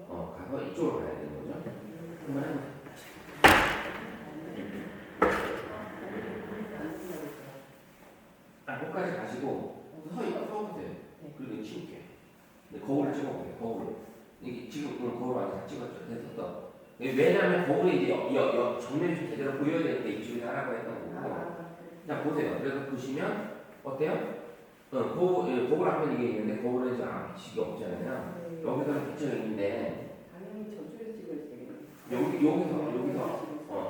가서 이쪽으로 가야 되는 거죠. 한번 해보세요. 거기까지 가시고 서보세요. 그리고 치울게요. 거울을 찍어보세요. 거울. 이게 지금 거울 완전 다 찍었죠. 됐었어. 왜냐하면 거울이 이제 정면이 좀 제대로 보여야 되는데 이쪽에 하라고 했던 거고. 자 보세요. 그래서 보시면 어때요? 거울 앞에 이게 있는데 거울에 이제 비치기 없잖아요. 여기서는 비치가 있는데 당연히 저쪽에서 찍어야 되겠네. 여기서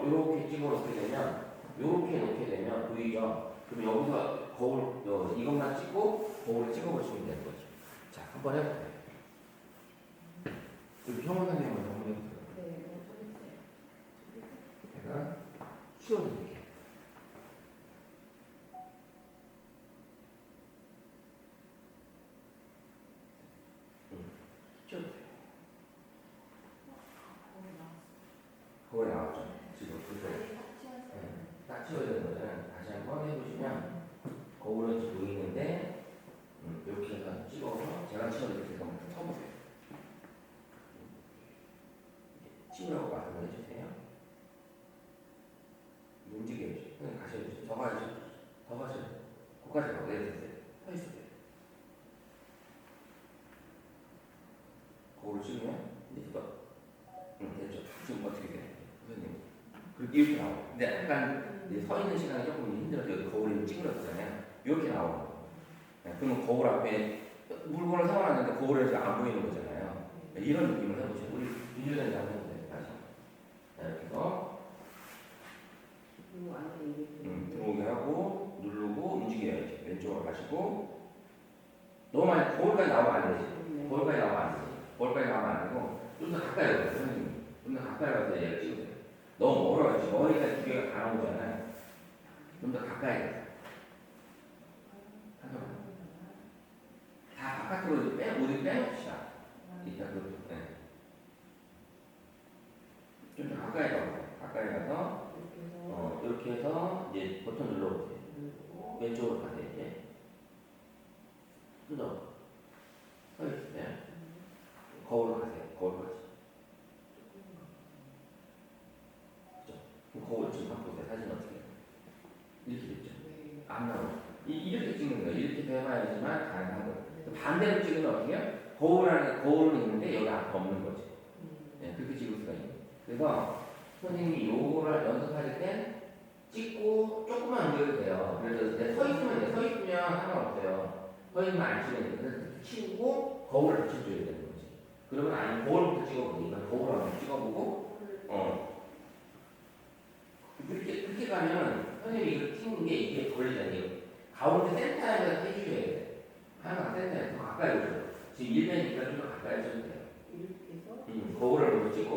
이렇게 찍어 놓게 되면 이렇게 놓게 되면 보이죠? 그럼 여기서 거울 이것만 찍고 거울을 찍어 보시면 되는 거죠. 자 한번 해볼게요. 여기 형원 선생님 한번 해보세요. 네, 제가 치워드릴게요. 치워주세요. 거울에 나왔죠? 지금 그래서 딱 치워야 되는 거잖아요. 다시 한번 해보시면 거울은 지금 보이는데 이렇게 해서 찍어서 제가 치워드릴 테니까 한번 쳐보세요. 치우라고 말씀을 해주세요. 움직여야죠. 그냥 가셔야죠. 더 가야죠. 더 가셔야죠. 거기까지 가고 내려주세요. 서 있으세요. 거울을 찍으면 이제 또 됐죠. 지금 어떻게 돼요? 선생님. 그리고 이렇게 나와요. 근데 약간 이제 서 있는 시간이 조금 힘들어서 여기 거울을 찍으렸잖아요. 이렇게 나오는 거예요. 그러면 거울 앞에 물건을 사와놨는데 거울에서 안 보이는 거잖아요. 이런 느낌을 해보세요. 우리 민주전자 한번 해보세요. 다시. 이렇게 해서 들어오게 하고 누르고 움직여야지. 왼쪽으로 가시고 너무 많이 거울까지 나오면 안 되지. 거울까지 나오면 안 되지. 거울까지 나오면 안 되고 좀 더 가까이 가세요. 선생님. 좀 더 가까이 가서 얘를 찍으세요. 너무 멀어요. 지금 머리가 두 개가 다 나오잖아요. 좀 더 가까이 가세요. 다 바깥으로 모두 빼놓읍시다. 일단 좀 더 가까이 가보세요. 가까이 가서 이렇게 해서 이제 버튼 눌러보세요. 왼쪽으로 가세요. 이제 뜯어 서 있으면 거울로 가세요. 거울까지. 그죠? 그럼 거울 지금 한번 보세요. 사진 어떻게 해요? 이렇게 됐죠? 안 나오죠? 이렇게 찍는 거예요. 이렇게 해봐야지만 가능한 거예요. 반대로 찍으면 어떻게 해요? 거울은 있는데 여기 앞에 없는 거지. 네, 그렇게 찍을 수가 있는 거예요. 그래서 선생님이 요거를 연습하실 때 찍고 조금만 움직여도 돼요. 그래서 이제 서 있으면 상관없어요. 서 있으면 안 찍으니까. 그래서 치우고 거울을 붙여줘야 되는 거지. 그러면 아니면 거울부터 찍어보고 이건 거울 한번 찍어보고 그렇게 가면 선생님이 이거 찍는 게 이게 걸리잖아요. 가운데 센터에서 해주셔야 돼. 하나 센터에 더 가까이 오죠. 지금 1배니까 좀 더 가까이 오셔도 돼요. 이렇게 해서 거울을 먼저 찍고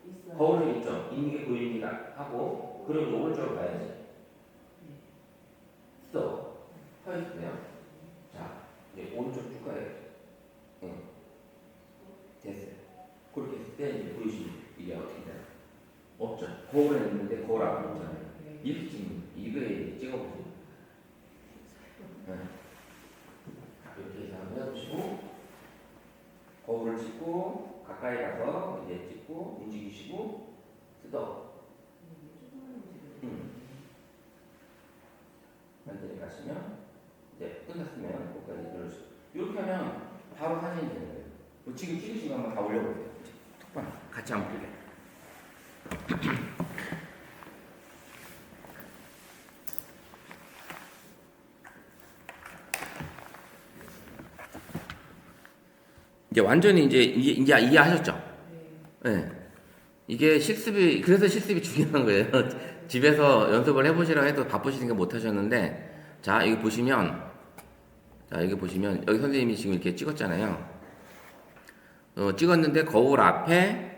있어요. 거울은 있죠. 있는 게 보입니다 하고 그리고 오른쪽으로 가야지. 스톱. 서 있어요. 자, 이제 오른쪽 쭉 가야 돼. 됐어요. 그렇게 했을 때 이제 보이시면 이게 어떻게 되나? 없죠. 거울에 있는데 거울 앞에 없잖아요. 이렇게 찍는 이거에 찍어보세요. 이렇게 해서 한번 해보시고 거울을 찍고 가까이 가서 이제 찍고 움직이시고 스톱. 완전히 가시면 이제 끝났으면 거기까지 누르시고 이렇게 하면 바로 사진이 되는 거예요. 뭐 지금 찍으신 거 한번 다 올려보세요. 톡방 같이 한번 보게. 이제 완전히 이제 이해하셨죠? 네. 이게 실습이 그래서 실습이 중요한 거예요. 집에서 연습을 해보시라고 해도 바쁘시니까 못 하셨는데, 자 여기 보시면, 여기 선생님이 지금 이렇게 찍었잖아요. 찍었는데 거울 앞에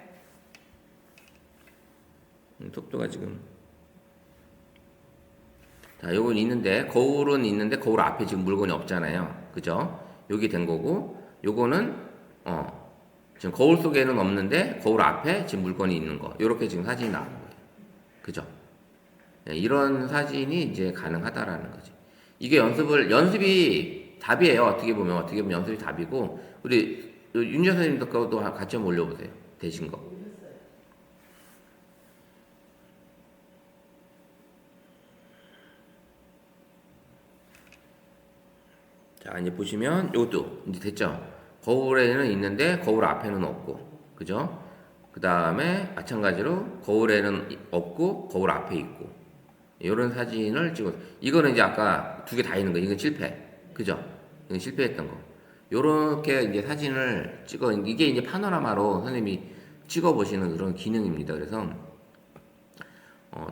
속도가 지금 자 요건 있는데 거울은 있는데 거울 앞에 지금 물건이 없잖아요. 그죠? 여기 된 거고 요거는 지금 거울 속에는 없는데 거울 앞에 지금 물건이 있는 거. 요렇게 지금 사진이 나온 거예요. 그죠? 네, 이런 사진이 이제 가능하다라는 거지. 이게 연습이 답이에요. 어떻게 보면 연습이 답이고, 우리 윤재 선생님도 거도 같이 한번 올려보세요. 되신 거. 자, 이제 보시면 요것도 이제 됐죠? 거울에는 있는데 거울 앞에는 없고, 그죠? 그 다음에 마찬가지로 거울에는 없고 거울 앞에 있고, 이런 사진을 찍어. 이거는 이제 아까 두 개 다 있는 거. 이건 실패, 그죠? 이건 실패했던 거. 요렇게 이제 사진을 찍어. 이게 이제 파노라마로 선생님이 찍어 보시는 그런 기능입니다. 그래서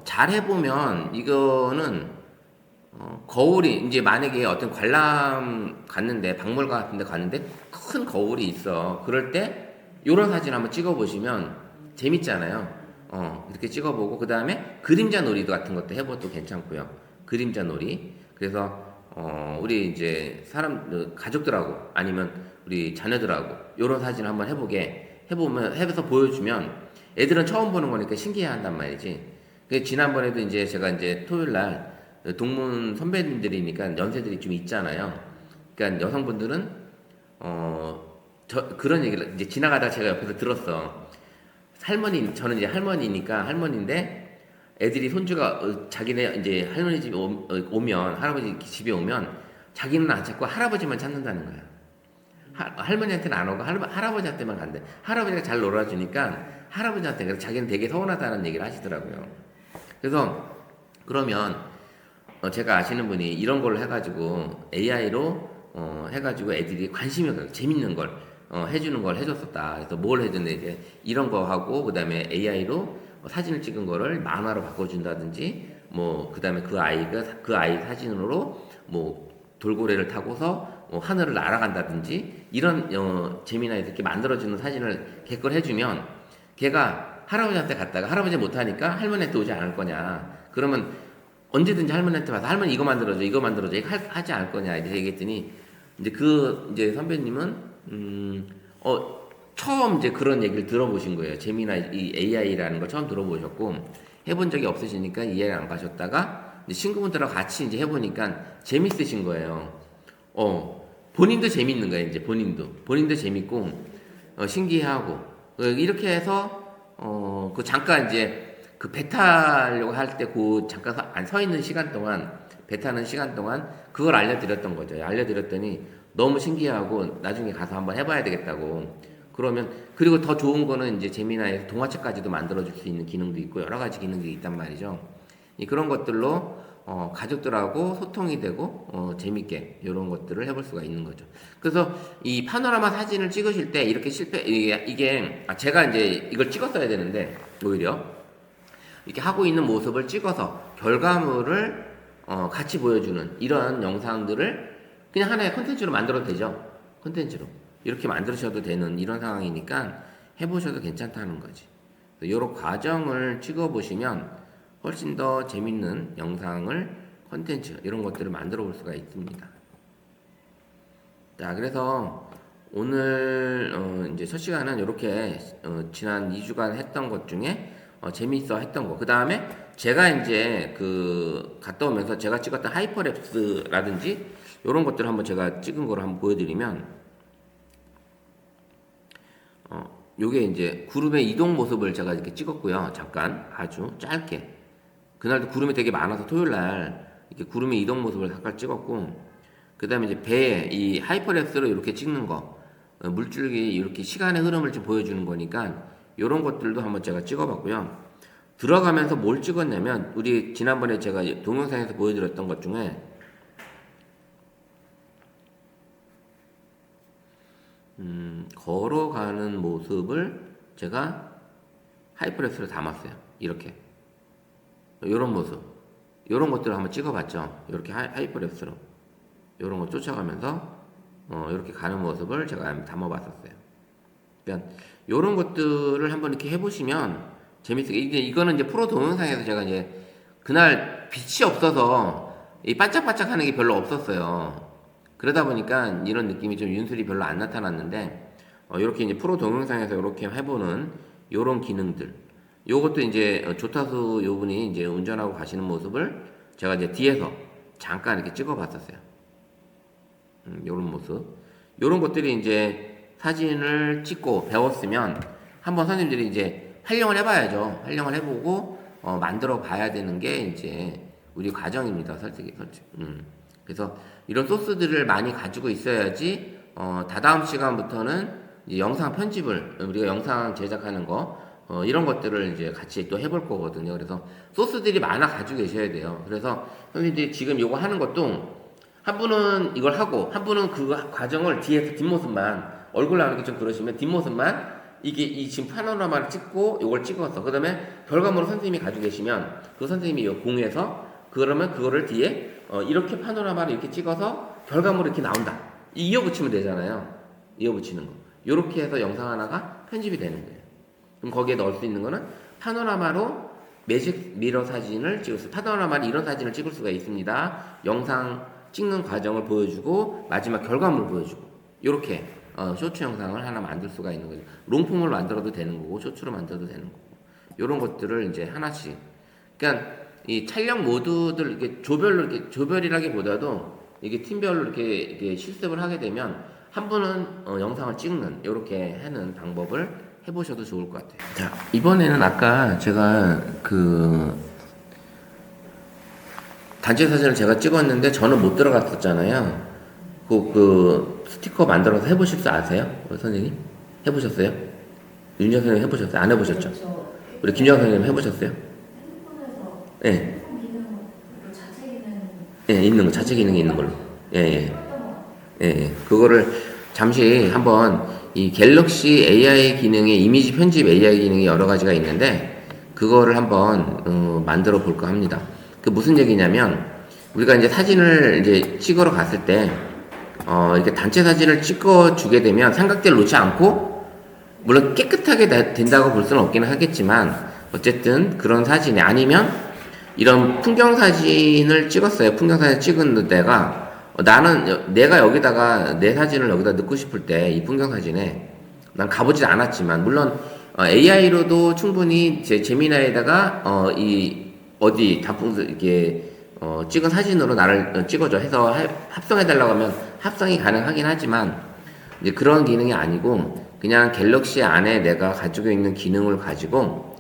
잘 해보면 이거는 거울이 이제 만약에 어떤 관람 갔는데 박물관 같은 데 갔는데 큰 거울이 있어. 그럴 때 요런 사진 한번 찍어 보시면 재밌잖아요. 이렇게 찍어 보고 그다음에 그림자 놀이도 같은 것도 해봐도 괜찮고요. 그림자 놀이. 그래서 우리 이제 가족들하고 아니면 우리 자녀들하고 요런 사진 한번 해서 보여주면 애들은 처음 보는 거니까 신기해 한단 말이지. 지난번에도 이제 제가 이제 토요일 날 동문 선배님들이니까 연세들이 좀 있잖아요. 그러니까 여성분들은 그런 얘기를 이제 지나가다가 제가 옆에서 들었어. 저는 이제 할머니인데 애들이 손주가 자기네 이제 할머니 집에 오면, 할아버지 집에 오면 자기는 안 찾고 할아버지만 찾는다는 거야. 할머니한테는 안 오고 할아버지한테만 간대. 할아버지가 잘 놀아주니까 할아버지한테. 그래서 자기는 되게 서운하다는 얘기를 하시더라고요. 그래서 그러면 제가 아시는 분이 이런 걸 해가지고 AI로 해가지고 애들이 관심이 가고 재밌는 걸 해주는 걸 해줬었다. 그래서 뭘 해줬는데 이제 이런 거 하고 그다음에 AI로 사진을 찍은 거를 만화로 바꿔준다든지 뭐 그다음에 그 아이 사진으로 뭐 돌고래를 타고서 하늘을 날아간다든지 이런 재미나게 이렇게 만들어주는 사진을 걔걸 해주면 걔가 할아버지한테 갔다가 할아버지 못하니까 할머니한테 오지 않을 거냐. 그러면 언제든지 할머니한테 와서 할머니 이거 만들어줘 하지 않을 거냐 이제 얘기했더니 이제 선배님은 처음 이제 그런 얘기를 들어보신 거예요. 이 AI라는 걸 처음 들어보셨고 해본 적이 없으시니까 이해를 안 가셨다가 이제 친구분들하고 같이 이제 해보니까 재밌으신 거예요. 본인도 재밌는 거예요. 이제 본인도 재밌고 신기해하고 이렇게 해서 그 잠깐 이제 그 배 타려고 할 때 그 잠깐 서 있는 시간 동안 배 타는 시간 동안 그걸 알려드렸던 거죠. 알려드렸더니 너무 신기하고 나중에 가서 한번 해봐야 되겠다고. 그리고 더 좋은 거는 이제 재미나에서 동화책까지도 만들어줄 수 있는 기능도 있고 여러 가지 기능들이 있단 말이죠. 그런 것들로 가족들하고 소통이 되고 재밌게 이런 것들을 해볼 수가 있는 거죠. 그래서 이 파노라마 사진을 찍으실 때 이렇게 제가 이제 이걸 찍었어야 되는데 오히려 이렇게 하고 있는 모습을 찍어서 결과물을 같이 보여주는 이런 영상들을 그냥 하나의 콘텐츠로 만들어도 되죠. 콘텐츠로 이렇게 만드셔도 되는 이런 상황이니까 해보셔도 괜찮다는 거지. 이런 과정을 찍어보시면 훨씬 더 재밌는 영상을 콘텐츠 이런 것들을 만들어 볼 수가 있습니다. 자, 그래서 오늘 이제 첫 시간은 이렇게 지난 2주간 했던 것 중에 재미있어 했던 거. 그 다음에 제가 이제 갔다 오면서 제가 찍었던 하이퍼랩스라든지 이런 것들을 한번 제가 찍은 거를 한번 보여드리면 요게 이제 구름의 이동 모습을 제가 이렇게 찍었고요. 잠깐 아주 짧게. 그날도 구름이 되게 많아서 토요일날 이렇게 구름의 이동 모습을 잠깐 찍었고, 그 다음에 이제 배에 이 하이퍼랩스로 이렇게 찍는 거, 물줄기 이렇게 시간의 흐름을 좀 보여주는 거니까 이런 것들도 한번 제가 찍어봤고요. 들어가면서 뭘 찍었냐면 우리 지난번에 제가 동영상에서 보여드렸던 것 중에 걸어가는 모습을 제가 하이퍼랩스로 담았어요. 이렇게 요런 모습, 요런 것들을 한번 찍어봤죠. 이렇게 하이퍼랩스로 요런 거 쫓아가면서 이렇게 가는 모습을 제가 담아봤었어요. 그러니까 요런 것들을 한번 이렇게 해보시면 재밌어요. 이거는 이제 프로 동영상에서 제가 이제 그날 빛이 없어서 이 반짝반짝하는 게 별로 없었어요. 그러다 보니까 이런 느낌이 좀 윤슬이 별로 안 나타났는데 이렇게 이제 프로 동영상에서 이렇게 해보는 요런 기능들. 요것도 이제 조타수 요분이 이제 운전하고 가시는 모습을 제가 이제 뒤에서 잠깐 이렇게 찍어 봤었어요. 요런 모습. 요런 것들이 이제 사진을 찍고 배웠으면 한번 선생님들이 이제 활용을 해봐야죠. 활용을 해보고 만들어 봐야 되는 게 이제 우리 과정입니다. 솔직히. 그래서 이런 소스들을 많이 가지고 있어야지 다다음 시간부터는 이제 영상 편집을 우리가 영상 제작하는 거 이런 것들을 이제 같이 또 해볼 거거든요. 그래서 소스들이 많아 가지고 계셔야 돼요. 그래서 선생님들이 지금 요거 하는 것도 한 분은 이걸 하고 한 분은 그 과정을 뒤에서 뒷모습만 얼굴 나오는 게 좀 그러시면 뒷모습만 이게 이 지금 파노라마를 찍고 요걸 찍어서 그 다음에 결과물을 선생님이 가지고 계시면 그 선생님이 요 공유해서 그러면 그거를 뒤에 이렇게 파노라마를 이렇게 찍어서 결과물이 이렇게 나온다. 이어붙이면 되잖아요. 이어붙이는 거. 요렇게 해서 영상 하나가 편집이 되는 거예요. 그럼 거기에 넣을 수 있는 거는 파노라마로 매직 미러 사진을 찍을 수, 파노라마로 이런 사진을 찍을 수가 있습니다. 영상 찍는 과정을 보여주고 마지막 결과물을 보여주고 요렇게 쇼츠 영상을 하나 만들 수가 있는 거죠. 롱폼을 만들어도 되는 거고 쇼츠로 만들어도 되는 거고 요런 것들을 이제 하나씩. 그러니까 이 촬영 모드들 이렇게 조별이라기보다도 이게 팀별로 이렇게 실습을 하게 되면 한 분은 영상을 찍는 요렇게 하는 방법을 해보셔도 좋을 것 같아요. 자, 이번에는 아까 제가 단체 사진을 제가 찍었는데 저는 못 들어갔었잖아요. 그 스티커 만들어서 해보실 줄 아세요? 선생님? 해보셨어요? 윤정 선생님 해보셨어요? 안 해보셨죠? 그렇죠. 우리 김정 선생님 해보셨어요? 핸드폰에서 예. 핸드폰 기능 자체 기능 예, 있는 거, 자체 기능이 있는 걸로. 예, 예. 했던 것 예. 그거를 잠시 한번 이 갤럭시 AI 기능의 이미지 편집 AI 기능이 여러 가지가 있는데 그거를 한번 만들어 볼까 합니다. 그 무슨 얘기냐면 우리가 이제 사진을 이제 찍으러 갔을 때 이렇게 단체 사진을 찍어 주게 되면 삼각대를 놓지 않고 물론 깨끗하게 된다고 볼 수는 없기는 하겠지만 어쨌든 그런 사진이 아니면 이런 풍경 사진을 찍었어요. 풍경 사진 찍은 데가 나는 내가 여기다가 내 사진을 여기다 넣고 싶을 때 이 풍경 사진에 난 가보지 않았지만 물론 AI로도 충분히 제 제미나이에다가 이 어디 단풍 이렇게 찍은 사진으로 나를 찍어줘 해서 합성해 달라고 하면 합성이 가능하긴 하지만 이제 그런 기능이 아니고 그냥 갤럭시 안에 내가 가지고 있는 기능을 가지고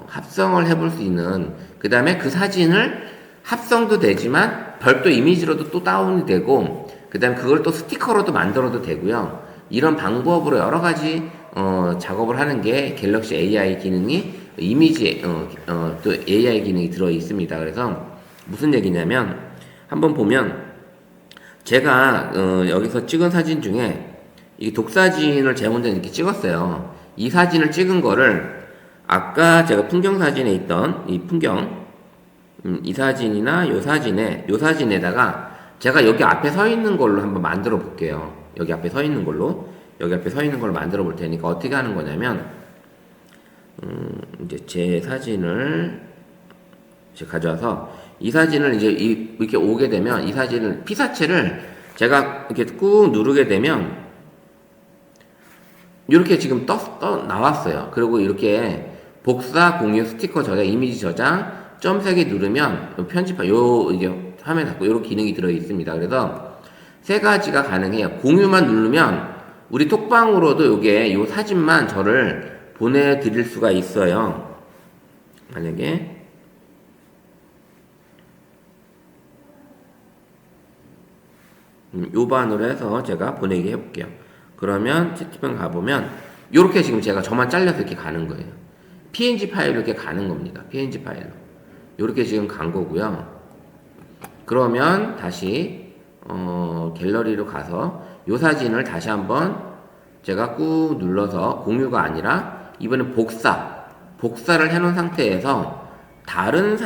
합성을 해볼 수 있는 그 다음에 그 사진을 합성도 되지만 별도 이미지로도 또 다운이 되고 그 다음에 그걸 또 스티커로도 만들어도 되고요. 이런 방법으로 여러 가지 작업을 하는 게 갤럭시 AI 기능이 이미지 또 AI 기능이 들어 있습니다. 그래서 무슨 얘기냐면 한번 보면 제가 여기서 찍은 사진 중에 이 독사진을 제가 혼자 이렇게 찍었어요. 이 사진을 찍은 거를 아까 제가 풍경 사진에 있던 이 풍경 이 사진이나 요 사진에다가 제가 여기 앞에 서 있는 걸로 한번 만들어 볼게요. 여기 앞에 서 있는 걸로 만들어 볼 테니까 어떻게 하는 거냐면 이제 제 사진을 제가 가져와서 이 사진을 이제 이렇게 오게 되면 이 사진을 피사체를 제가 이렇게 꾹 누르게 되면 이렇게 지금 나왔어요. 그리고 이렇게 복사, 공유, 스티커 저장, 이미지 저장, 점 3개 누르면 편집하, 이게 화면에 닫고 요런 기능이 들어 있습니다. 그래서 세 가지가 가능해요. 공유만 누르면 우리 톡방으로도 요게 요 사진만 저를 보내드릴 수가 있어요. 만약에 요 반으로 해서 제가 보내기 해볼게요. 그러면 채팅방 가보면 요렇게 지금 제가 저만 잘라서 이렇게 가는 거예요. PNG 파일로 이렇게 가는 겁니다. PNG 파일로 요렇게 지금 간 거고요. 그러면 다시 갤러리로 가서 요 사진을 다시 한번 제가 꾹 눌러서 공유가 아니라 이번엔 복사를 해놓은 상태에서 다른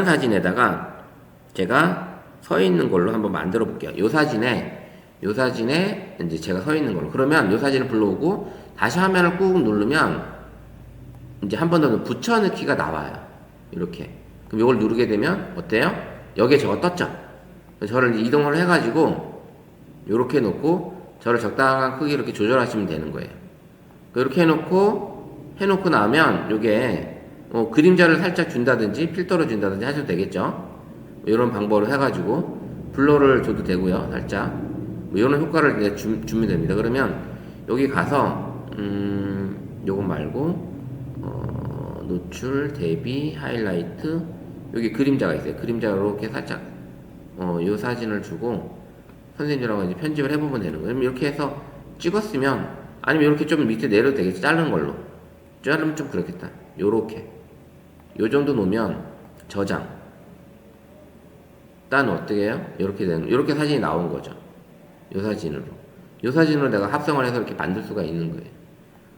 사진에다가 제가 서 있는 걸로 한번 만들어 볼게요. 요 사진에 이제 제가 서 있는 걸로. 그러면 요 사진을 불러오고 다시 화면을 꾹 누르면 이제 한 번 더 붙여넣기가 나와요. 이렇게. 그럼 이걸 누르게 되면 어때요? 여기에 저거 떴죠? 저를 이동을 해가지고 요렇게 놓고 저를 적당한 크기로 이렇게 조절하시면 되는 거예요. 이렇게 해놓고 나면 요게 그림자를 살짝 준다든지 필터를 준다든지 하셔도 되겠죠? 이런 방법으로 해가지고 블러를 줘도 되고요. 살짝 이런 효과를 이제 주면 됩니다. 그러면 여기 가서 요거 말고 노출, 대비, 하이라이트 여기 그림자가 있어요. 그림자가 이렇게 살짝 요 사진을 주고 선생님이랑 이제 편집을 해보면 되는 거예요. 이렇게 해서 찍었으면 아니면 이렇게 좀 밑에 내려도 되겠지. 자르는 걸로 자르면 좀 그렇겠다. 요렇게 요 정도 놓으면 저장 딴 어떻게 해요? 요렇게 사진이 나온 거죠. 요 사진으로 내가 합성을 해서 이렇게 만들 수가 있는 거예요.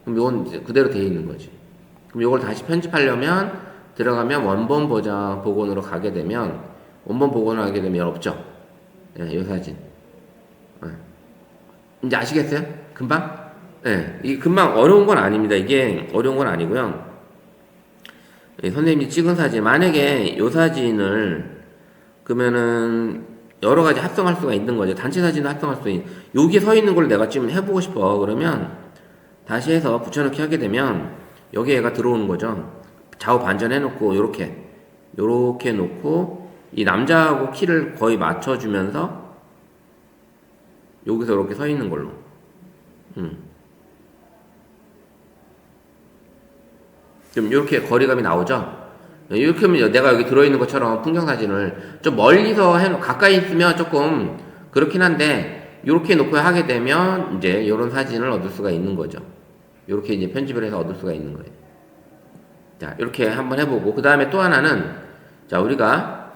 그럼 요건 이제 그대로 되어 있는 거지. 그럼 요걸 다시 편집하려면 들어가면 원본 버전 복원으로 가게 되면 원본 복원을 하게 되면 없죠. 예, 요 사진. 예. 이제 아시겠어요? 금방? 예, 이 금방 어려운 건 아닙니다. 이게 어려운 건 아니고요. 예, 선생님이 찍은 사진 만약에 요 사진을 그러면은 여러 가지 합성할 수가 있는 거죠. 단체 사진도 합성할 수 있는. 여기 서 있는 걸 내가 지금 해보고 싶어. 그러면 다시 해서 붙여넣기 하게 되면 여기 얘가 들어오는 거죠. 좌우 반전 해놓고 요렇게 놓고 이 남자하고 키를 거의 맞춰주면서 여기서 이렇게 서 있는 걸로. 좀 이렇게 거리감이 나오죠. 이렇게 하면 내가 여기 들어있는 것처럼 풍경사진을 좀 멀리서 가까이 있으면 조금 그렇긴 한데 이렇게 놓고 하게 되면 이제 이런 사진을 얻을 수가 있는 거죠. 이렇게 이제 편집을 해서 얻을 수가 있는 거예요. 자, 이렇게 한번 해보고 그 다음에 또 하나는 자 우리가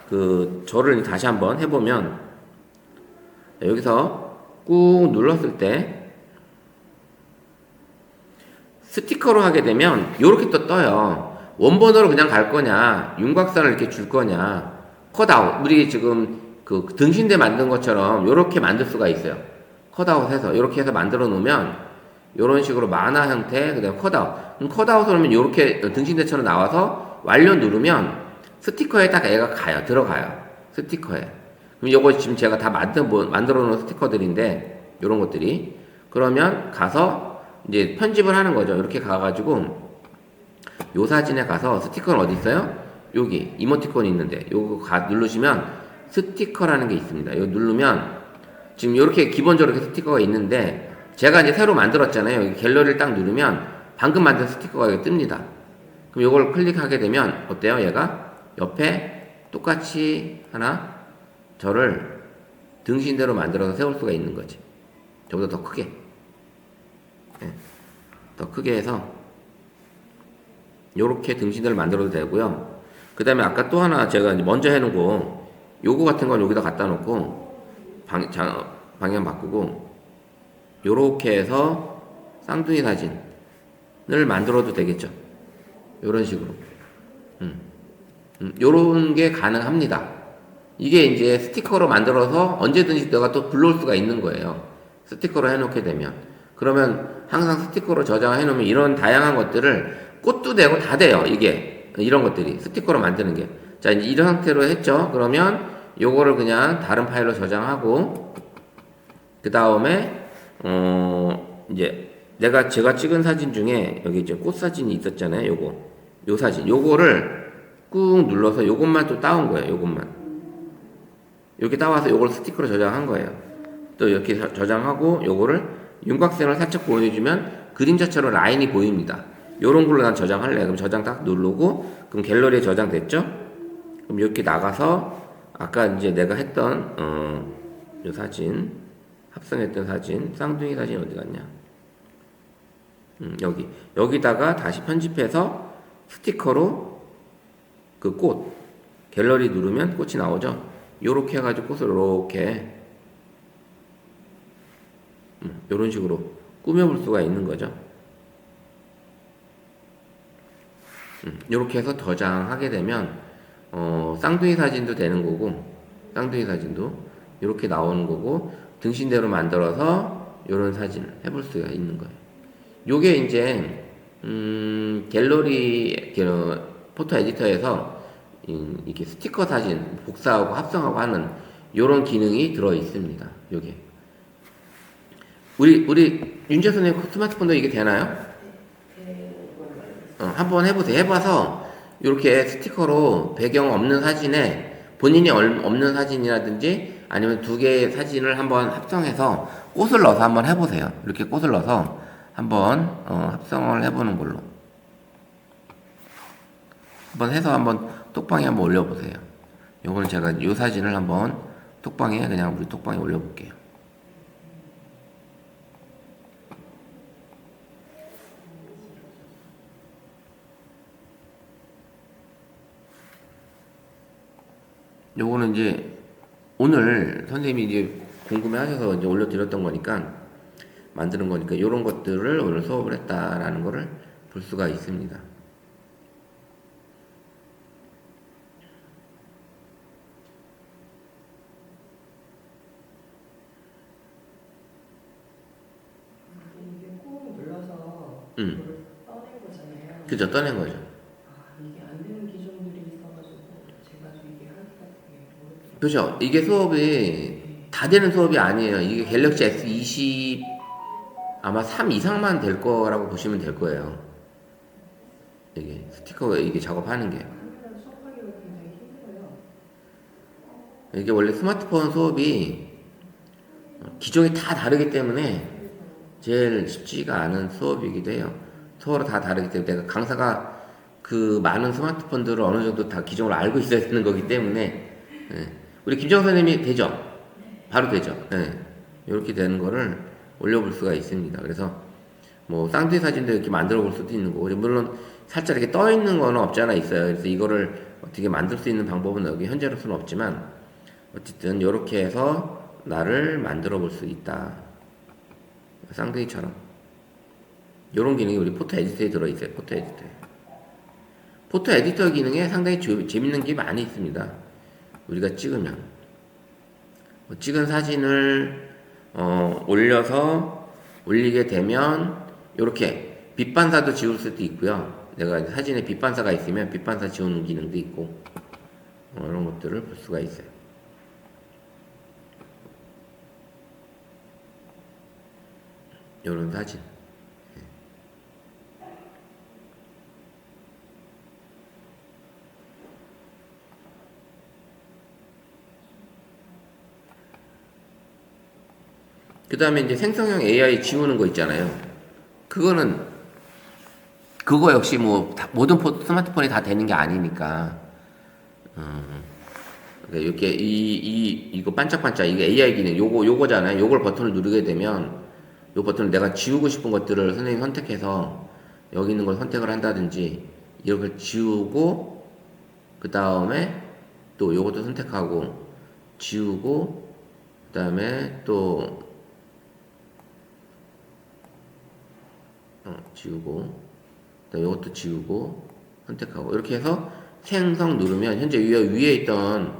저를 다시 한번 해보면 여기서 꾹 눌렀을 때 스티커로 하게 되면 이렇게 또 떠요. 원본으로 그냥 갈 거냐, 윤곽선을 이렇게 줄 거냐, 컷아웃. 우리 지금 그 등신대 만든 것처럼 이렇게 만들 수가 있어요. 컷아웃 해서 이렇게 해서 만들어 놓으면 이런 식으로 만화 형태, 그 다음에 컷아웃. 그럼 컷아웃을 하면 이렇게 등신대처럼 나와서 완료 누르면 스티커에 딱 애가 들어가요. 스티커에. 그럼 요거 지금 제가 다 만들어 놓은 스티커들인데, 요런 것들이. 그러면 가서 이제 편집을 하는 거죠. 이렇게 가가지고 요 사진에 가서 스티커는 어디 있어요? 여기 이모티콘이 있는데 요거 누르시면 스티커라는 게 있습니다. 이거 누르면 지금 이렇게 기본적으로 이렇게 스티커가 있는데 제가 이제 새로 만들었잖아요. 여기 갤러리를 딱 누르면 방금 만든 스티커가 여기 뜹니다. 그럼 요걸 클릭하게 되면 어때요? 얘가 옆에 똑같이 하나 저를 등신대로 만들어서 세울 수가 있는 거지. 저보다 더 크게. 네. 더 크게 해서 요렇게 등신대를 만들어도 되고요. 그 다음에 아까 또 하나 제가 이제 먼저 해놓은 거, 요거 같은 건 여기다 갖다 놓고, 방향 바꾸고, 요렇게 해서 쌍둥이 사진을 만들어도 되겠죠. 요런 식으로. 요런 게 가능합니다. 이게 이제 스티커로 만들어서 언제든지 내가 또 불러올 수가 있는 거예요. 스티커로 해놓게 되면. 그러면 항상 스티커로 저장해 놓으면 이런 다양한 것들을 꽃도 되고 다 돼요. 이게. 이런 것들이. 스티커로 만드는 게. 자, 이제 이런 상태로 했죠. 그러면 요거를 그냥 다른 파일로 저장하고, 그 다음에, 이제 제가 찍은 사진 중에 여기 이제 꽃 사진이 있었잖아요. 요 사진. 요거를 꾹 눌러서 요것만 또 따온 거예요. 요것만. 이렇게 따와서 요걸 스티커로 저장한 거예요. 또 이렇게 저장하고 요거를 윤곽선을 살짝 보여주면 그림자처럼 라인이 보입니다. 요런 걸로 난 저장할래. 그럼 저장 딱 누르고, 그럼 갤러리에 저장됐죠? 그럼 이렇게 나가서 아까 이제 내가 했던 요 사진, 합성했던 사진, 쌍둥이 사진 어디 갔냐? 여기다가 다시 편집해서 스티커로 그 꽃 갤러리 누르면 꽃이 나오죠. 요렇게 해가지고 꽃을 요렇게 요런 식으로 꾸며볼 수가 있는 거죠. 요렇게 해서 저장하게 되면 쌍둥이 사진도 되는 거고, 쌍둥이 사진도 요렇게 나오는 거고, 등신대로 만들어서 요런 사진을 해볼 수가 있는 거예요. 요게 이제 갤러리 포토 에디터에서 이렇게 스티커 사진 복사하고 합성하고 하는 요런 기능이 들어 있습니다. 요게 우리 윤재 선생님 스마트폰도 이게 되나요? 한번 해보세요. 해봐서 이렇게 스티커로 배경 없는 사진에 본인이 없는 사진이라든지 아니면 두 개의 사진을 한번 합성해서 꽃을 넣어서 한번 해보세요. 이렇게 꽃을 넣어서 한번 합성을 해보는 걸로 한번 해서 한번 톡방에 한번 올려보세요. 요거는 제가 이 사진을 한번 톡방에 그냥 우리 톡방에 올려볼게요. 요거는 이제 오늘 선생님이 이제 궁금해하셔서 이제 올려드렸던 거니까 만드는 거니까 요런 것들을 오늘 수업을 했다라는 거를 볼 수가 있습니다. 그걸 떠낸 거잖아요. 그죠, 떠낸 거죠. 이게 안 되는 기종들이 있어가지고 제가 좀 이게 하기가 되게 어렵더라고요. 그죠. 이게 수업이 다 되는 수업이 아니에요. 이게 갤럭시 S20 아마 3 이상만 될 거라고 보시면 될 거예요. 이게 스티커 이게 작업하는 게. 카메라 수업하기가 굉장히 힘들어요. 이게 원래 스마트폰 수업이 기종이 다 다르기 때문에 제일 쉽지가 않은 수업이기도 해요. 서로 다 다르기 때문에 내가 강사가 그 많은 스마트폰들을 어느 정도 다 기종을 알고 있어야 되는 거기 때문에 우리 김정 선생님이 되죠? 바로 되죠? 이렇게 되는 거를 올려볼 수가 있습니다. 그래서 뭐 쌍둥이 사진도 이렇게 만들어 볼 수도 있는 거고, 물론 살짝 이렇게 떠 있는 거는 없지 않아 있어요. 그래서 이거를 어떻게 만들 수 있는 방법은 여기 현재로서는 없지만 어쨌든 이렇게 해서 나를 만들어 볼 수 있다. 쌍둥이처럼 이런 기능이 우리 포토 에디터에 들어있어요. 포토 에디터 기능에 상당히 재밌는 게 많이 있습니다. 우리가 찍으면 찍은 사진을 올리게 되면 이렇게 빛반사도 지울 수도 있고요. 내가 사진에 빛반사가 있으면 빛반사 지우는 기능도 있고 이런 것들을 볼 수가 있어요. 요런 사진. 그 다음에 이제 생성형 AI 지우는 거 있잖아요. 그거 역시 뭐 모든 스마트폰이 다 되는 게 아니니까. 이렇게 이거 반짝반짝 이게 AI 기능 요거잖아요. 요걸 버튼을 누르게 되면 요 버튼을 내가 지우고 싶은 것들을 선생님이 선택해서 여기 있는 걸 선택을 한다든지 이렇게 지우고 그 다음에 또 요것도 선택하고 지우고 그 다음에 또 지우고 그다음에 요것도 지우고 선택하고 이렇게 해서 생성 누르면 현재 위에 있던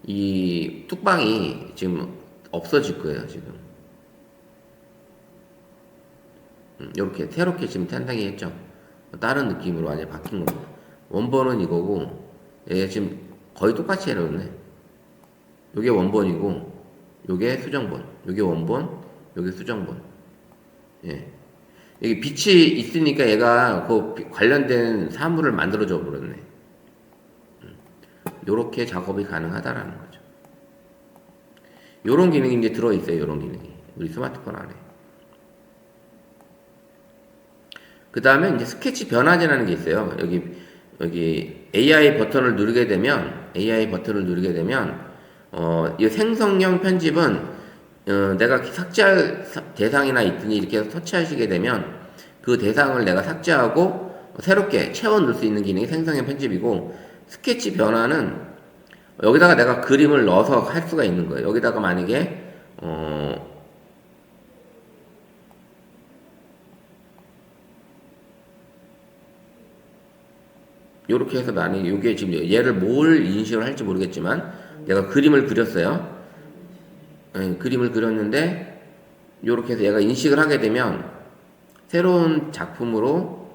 이 뚝방이 지금 없어질 거예요. 지금 이렇게 새롭게 지금 탄생이 했죠. 다른 느낌으로 완전히 바뀐 겁니다. 원본은 이거고 얘 지금 거의 똑같이 해놓네. 요게 원본이고 요게 수정본, 요게 원본, 요게 수정본. 예. 여기 빛이 있으니까 얘가 그 관련된 사물을 만들어줘 버렸네. 요렇게 작업이 가능하다라는 거죠. 요런 기능이 이제 들어있어요. 요런 기능이 우리 스마트폰 안에. 그 다음에 이제 스케치 변화제라는 게 있어요. 여기 AI 버튼을 누르게 되면 이 생성형 편집은 내가 삭제할 대상이나 있더니 이렇게 해서 터치하시게 되면 그 대상을 내가 삭제하고 새롭게 채워 넣을 수 있는 기능이 생성형 편집이고, 스케치 변화는 여기다가 내가 그림을 넣어서 할 수가 있는 거예요. 여기다가 만약에 요렇게 해서 만약에 이게 지금 얘를 뭘 인식을 할지 모르겠지만 내가 그림을 그렸어요. 그림을 그렸는데 요렇게 해서 얘가 인식을 하게 되면 새로운 작품으로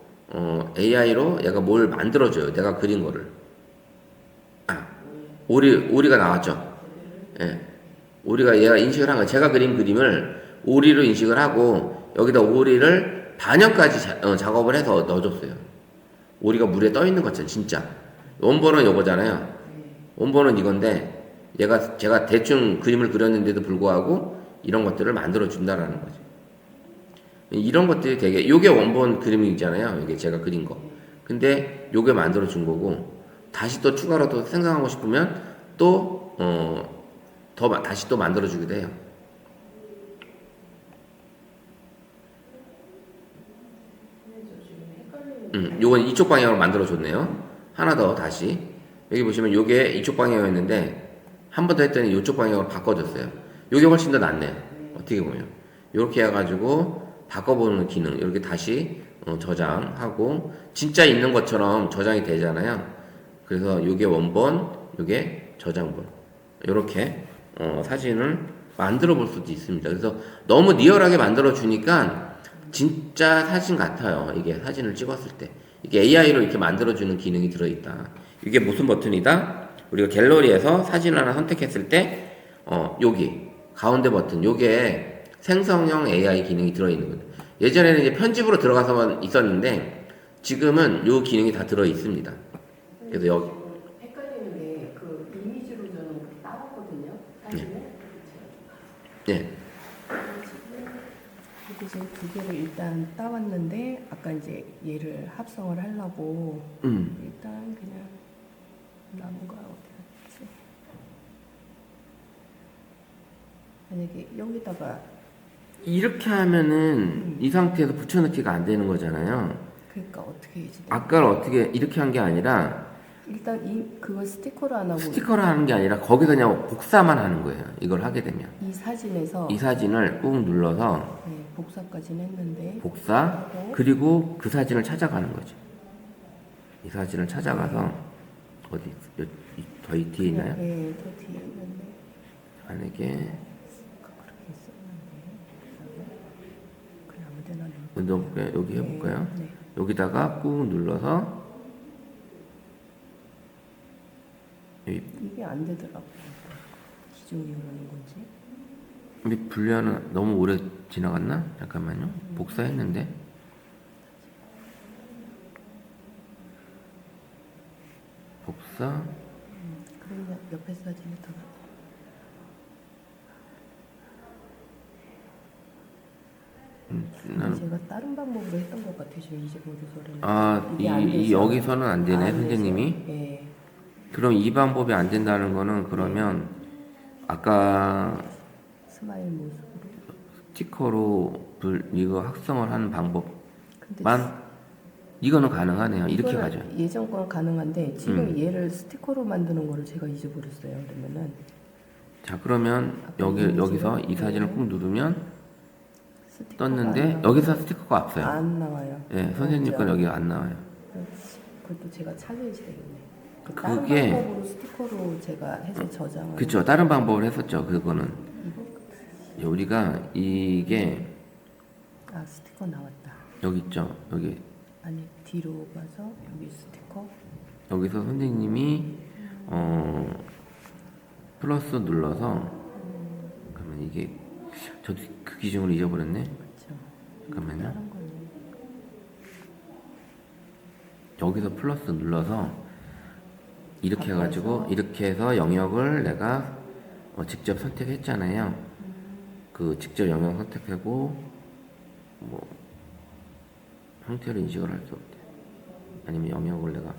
AI로 얘가 뭘 만들어줘요. 내가 그린 거를. 오리가 나왔죠. 예. 오리가 얘가 인식을 한 거예요. 제가 그린 그림을 오리로 인식을 하고 여기다 오리를 반영까지 작업을 해서 넣어줬어요. 오리가 물에 떠 있는 것처럼 진짜. 원본은 요거잖아요. 원본은 이건데 제가 대충 그림을 그렸는데도 불구하고 이런 것들을 만들어 준다라는 거죠. 이런 것들이 되게, 요게 원본 그림이잖아요. 이게 제가 그린 거. 근데 요게 만들어 준 거고, 다시 또 추가로 또 생성하고 싶으면 또 다시 또 만들어 주기도 해요. 요건 이쪽 방향으로 만들어 줬네요. 하나 더 다시. 여기 보시면 요게 이쪽 방향이었는데 한 번 더 했더니 이쪽 방향으로 바꿔줬어요. 요게 훨씬 더 낫네요. 어떻게 보면. 요렇게 해가지고 바꿔보는 기능, 이렇게 다시 저장하고 진짜 있는 것처럼 저장이 되잖아요. 그래서 요게 원본, 요게 저장본. 요렇게 사진을 만들어 볼 수도 있습니다. 그래서 너무 리얼하게 만들어 주니까 진짜 사진 같아요. 이게 사진을 찍었을 때. 이게 AI로 이렇게 만들어 주는 기능이 들어있다. 이게 무슨 버튼이다? 우리가 갤러리에서 사진을 하나 선택했을 때 여기 가운데 버튼, 요게 생성형 AI 기능이 들어있는 거예요. 예전에는 이제 편집으로 들어가서만 있었는데 지금은 요 기능이 다 들어 있습니다. 그래서 여기 헷갈리는 게 그 이미지로 저는 따왔거든요. 사진을. 네. 이렇게 지금 두 개를 일단 따왔는데 아까 이제 얘를 합성을 하려고 일단 그냥 나무가 어디 갔지? 만약에 여기다가 이렇게 하면은 이 상태에서 붙여넣기가 안 되는 거잖아요. 그러니까 어떻게 해야지? 아까 어떻게 이렇게 한 게 아니라 일단 그걸 스티커로 안 하고 스티커를 하는 게 아니라 거기서 그냥 복사만 하는 거예요. 이걸 하게 되면 이 사진에서 이 사진을 꾹 눌러서 네, 복사까지는 했는데 복사, 그리고 그 사진을 찾아가는 거죠. 이 사진을 찾아가서 어디 더 뒤에 있나요? 네, 더 뒤에 있는데 만약에 그렇게 있었는데 그냥 아무데나 넣을까요? 여기 해볼까요? 네. 여기다가 꾹 눌러서 이게 안 되더라고요. 기종이 그러는 건지. 우리 분류는 너무 오래 지나갔나? 잠깐만요. 복사했는데. 복사. 그러면 옆에 사진이 더 나는 제가 다른 방법으로 했던 것 같아요. 지금 이제 보조서를. 이 여기서는 안 되네, 선생님이. 네. 그럼 이 방법이 안 된다는 거는 그러면 아까 스마일 모습으로. 스티커로 이거 합성을 하는 방법만 근데 이거는 가능하네요. 이렇게 이거는 가죠. 예전 건 가능한데 지금 얘를 스티커로 만드는 거를 제가 잊어버렸어요. 그러면은 자, 그러면 여기서 이 사진을 꾹 누르면 스티커가 떴는데 안 나와요. 여기서 스티커가 없어요. 안 나와요. 예, 선생님 건 여기 안 나와요. 그것도 제가 찾아야지 되겠네. 그 그게- 다른 방법으로 스티커로 제가 해서 저장을. 그쵸. 다른 방법을 했었죠. 그거는. 우리가 이게 스티커 나왔다. 여기 있죠. 여기 아니 뒤로 가서 여기 스티커. 여기서 선생님이 플러스 눌러서 그러면 이게 저도 그 기준으로 잊어버렸네. 그렇죠. 잠깐만요. 다른 거는 여기서 플러스 눌러서 이렇게 해가지고 이렇게 해서 영역을 내가 직접 선택했잖아요. 그 직접 영역 선택하고 뭐 형태를 인식을 할 수 없대. 아니면 영역을 내가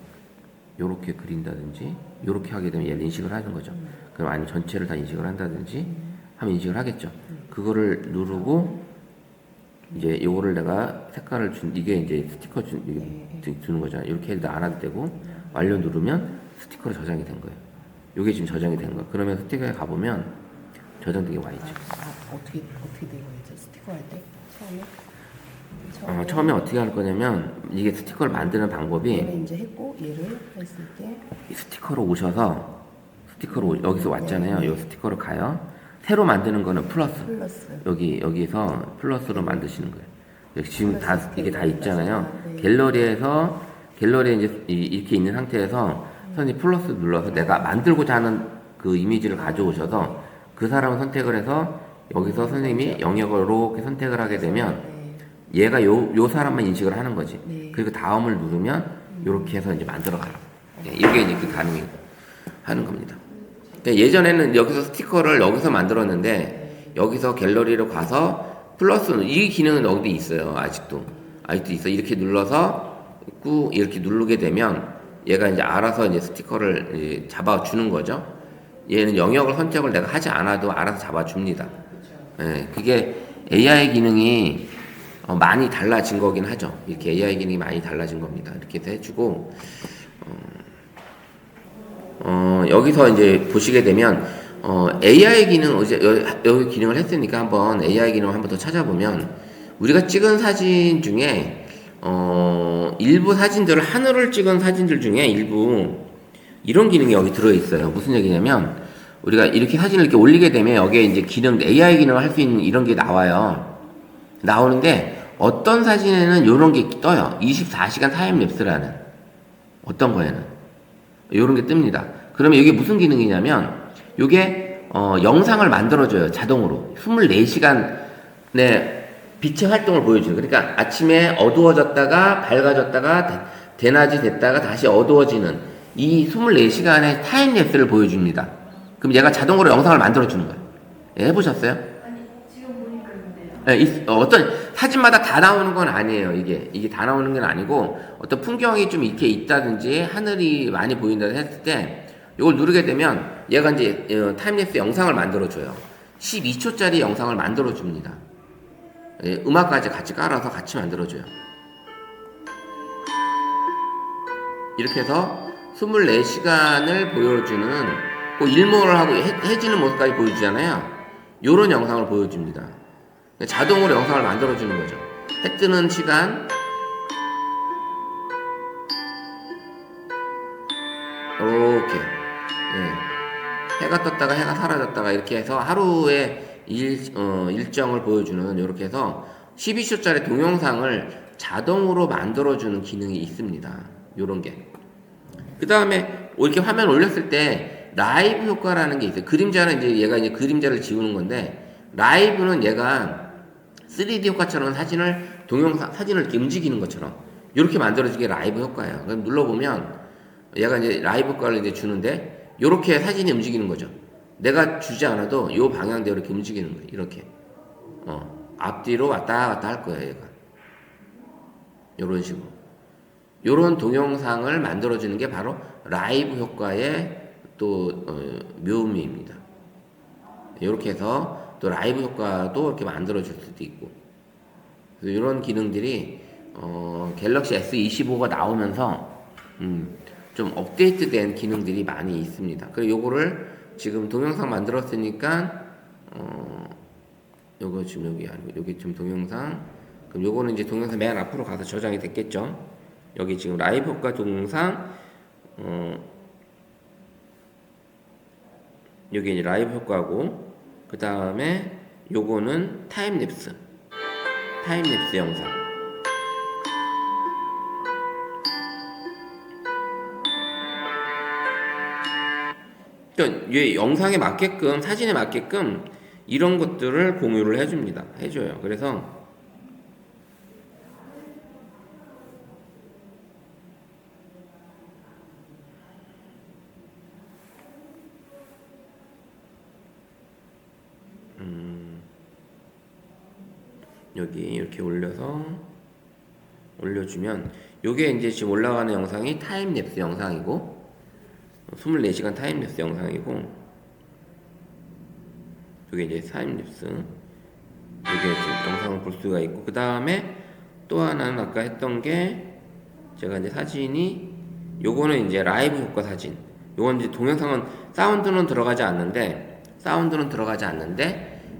요렇게 그린다든지 요렇게 하게 되면 얘를 인식을 하는 거죠. 그럼 아니면 전체를 다 인식을 한다든지 하면 인식을 하겠죠. 그거를 누르고 이제 요거를 내가 색깔을 이게 이제 스티커 주는 거잖아요. 이렇게 해도 안 해도 되고 완료 누르면 스티커로 저장이 된 거예요. 요게 지금 저장이 된 거예요. 그러면 스티커에 가보면 저장되게 와 있죠. 어떻게 되는 거죠? 스티커 할 때 처음에 어떻게 할 거냐면 이게 스티커를 만드는 방법이 얘를 이제 했고 얘를 했을 때 이 스티커로 오셔서 여기서 왔잖아요. 요 스티커로 가요. 새로 만드는 거는 플러스. 여기서 플러스로 만드시는 거예요. 여기 지금 다 이게 다 있잖아요. 네. 갤러리에 이제 이렇게 있는 상태에서 선생님 플러스 눌러서 내가 만들고자 하는 그 이미지를 가져오셔서 그 사람을 선택을 해서 여기서 선생님이 영역을 이렇게 선택을 하게 되면 얘가 요 사람만 인식을 하는 거지. 네. 그리고 다음을 누르면 이렇게 해서 이제 만들어 가요. 이게 이제 그 가능이 하는 겁니다. 그러니까 예전에는 여기서 스티커를 여기서 만들었는데 여기서 갤러리로 가서 플러스 이 기능은 여기도 있어요. 아직도 있어. 이렇게 눌러서 꾹 이렇게 누르게 되면 얘가 이제 알아서 이제 스티커를 이제 잡아주는 거죠. 얘는 영역을 선택을 내가 하지 않아도 알아서 잡아줍니다. 예, 그게 AI 기능이 많이 달라진 거긴 하죠. 이렇게 AI 기능이 많이 달라진 겁니다. 이렇게 해서 해주고 여기서 이제 보시게 되면 AI 기능 이제 여기 기능을 했으니까 한번 AI 기능을 한번 더 찾아보면 우리가 찍은 사진 중에 일부 사진들을 하늘을 찍은 사진들 중에 일부 이런 기능이 여기 들어 있어요. 무슨 얘기냐면 우리가 이렇게 사진을 이렇게 올리게 되면 여기에 이제 기능 AI 기능을 할 수 있는 이런 게 나와요. 나오는데 어떤 사진에는 이런 게 떠요. 24시간 타임랩스라는 어떤 거에는 이런 게 뜹니다. 그러면 이게 무슨 기능이냐면 이게 영상을 만들어줘요. 자동으로 24시간의 빛의 활동을 보여주는. 그러니까 아침에 어두워졌다가 밝아졌다가 대낮이 됐다가 다시 어두워지는 이 24시간의 타임랩스를 보여줍니다. 그럼 얘가 자동으로 영상을 만들어주는 거예요. 예, 해보셨어요? 아니, 지금 보니까 있는데요. 예, 어떤 사진마다 다 나오는 건 아니에요. 이게 다 나오는 건 아니고 어떤 풍경이 좀 이렇게 있다든지 하늘이 많이 보인다 했을 때 이걸 누르게 되면 얘가 이제 타임랩스 영상을 만들어줘요. 12초짜리 영상을 만들어줍니다. 예, 음악까지 같이 깔아서 같이 만들어줘요. 이렇게 해서 24시간을 보여주는 그 일몰을 하고 해지는 모습까지 보여주잖아요. 요런 영상을 보여줍니다. 자동으로 영상을 만들어주는 거죠. 해 뜨는 시간, 이렇게 해가 떴다가 해가 사라졌다가 이렇게 해서 하루의 일정을 보여주는 이렇게 해서 12초짜리 동영상을 자동으로 만들어주는 기능이 있습니다. 요런 게. 그 다음에 이렇게 화면 올렸을 때 라이브 효과라는 게 있어요. 그림자는 이제 얘가 이제 그림자를 지우는 건데 라이브는 얘가 3D 효과처럼 사진을 이렇게 움직이는 것처럼 이렇게 만들어지게 라이브 효과예요. 그럼 눌러보면 얘가 이제 라이브 효과를 이제 주는데 이렇게 사진이 움직이는 거죠. 내가 주지 않아도 이 방향대로 이렇게 움직이는 거예요. 이렇게 앞뒤로 왔다 갔다 할 거예요. 얘가 이런 식으로 이런 동영상을 만들어주는 게 바로 라이브 효과의 또 묘미입니다. 이렇게 해서 또 라이브 효과도 이렇게 만들어줄 수도 있고 이런 기능들이 갤럭시 S25가 나오면서 좀 업데이트된 기능들이 많이 있습니다. 그리고 요거를 지금 동영상 만들었으니까 요거 지금 여기 아니고 여기 지금 동영상, 그럼 요거는 이제 동영상 맨 앞으로 가서 저장이 됐겠죠. 여기 지금 라이브 효과 동영상, 여기 이제 라이브 효과고, 그 다음에 요거는 타임랩스 영상. 그러니까 이 영상에 맞게끔, 사진에 맞게끔 이런 것들을 공유를 해줘요. 그래서 여기 이렇게 올려주면 요게 이제 지금 올라가는 영상이 타임랩스 영상이고, 24시간 타임랩스 영상이고, 요게 이제 타임랩스, 요게 지금 영상을 볼 수가 있고, 그 다음에 또 하나는 아까 했던 게, 제가 이제 사진이, 요거는 이제 라이브 효과 사진. 요건 이제 동영상은 사운드는 들어가지 않는데,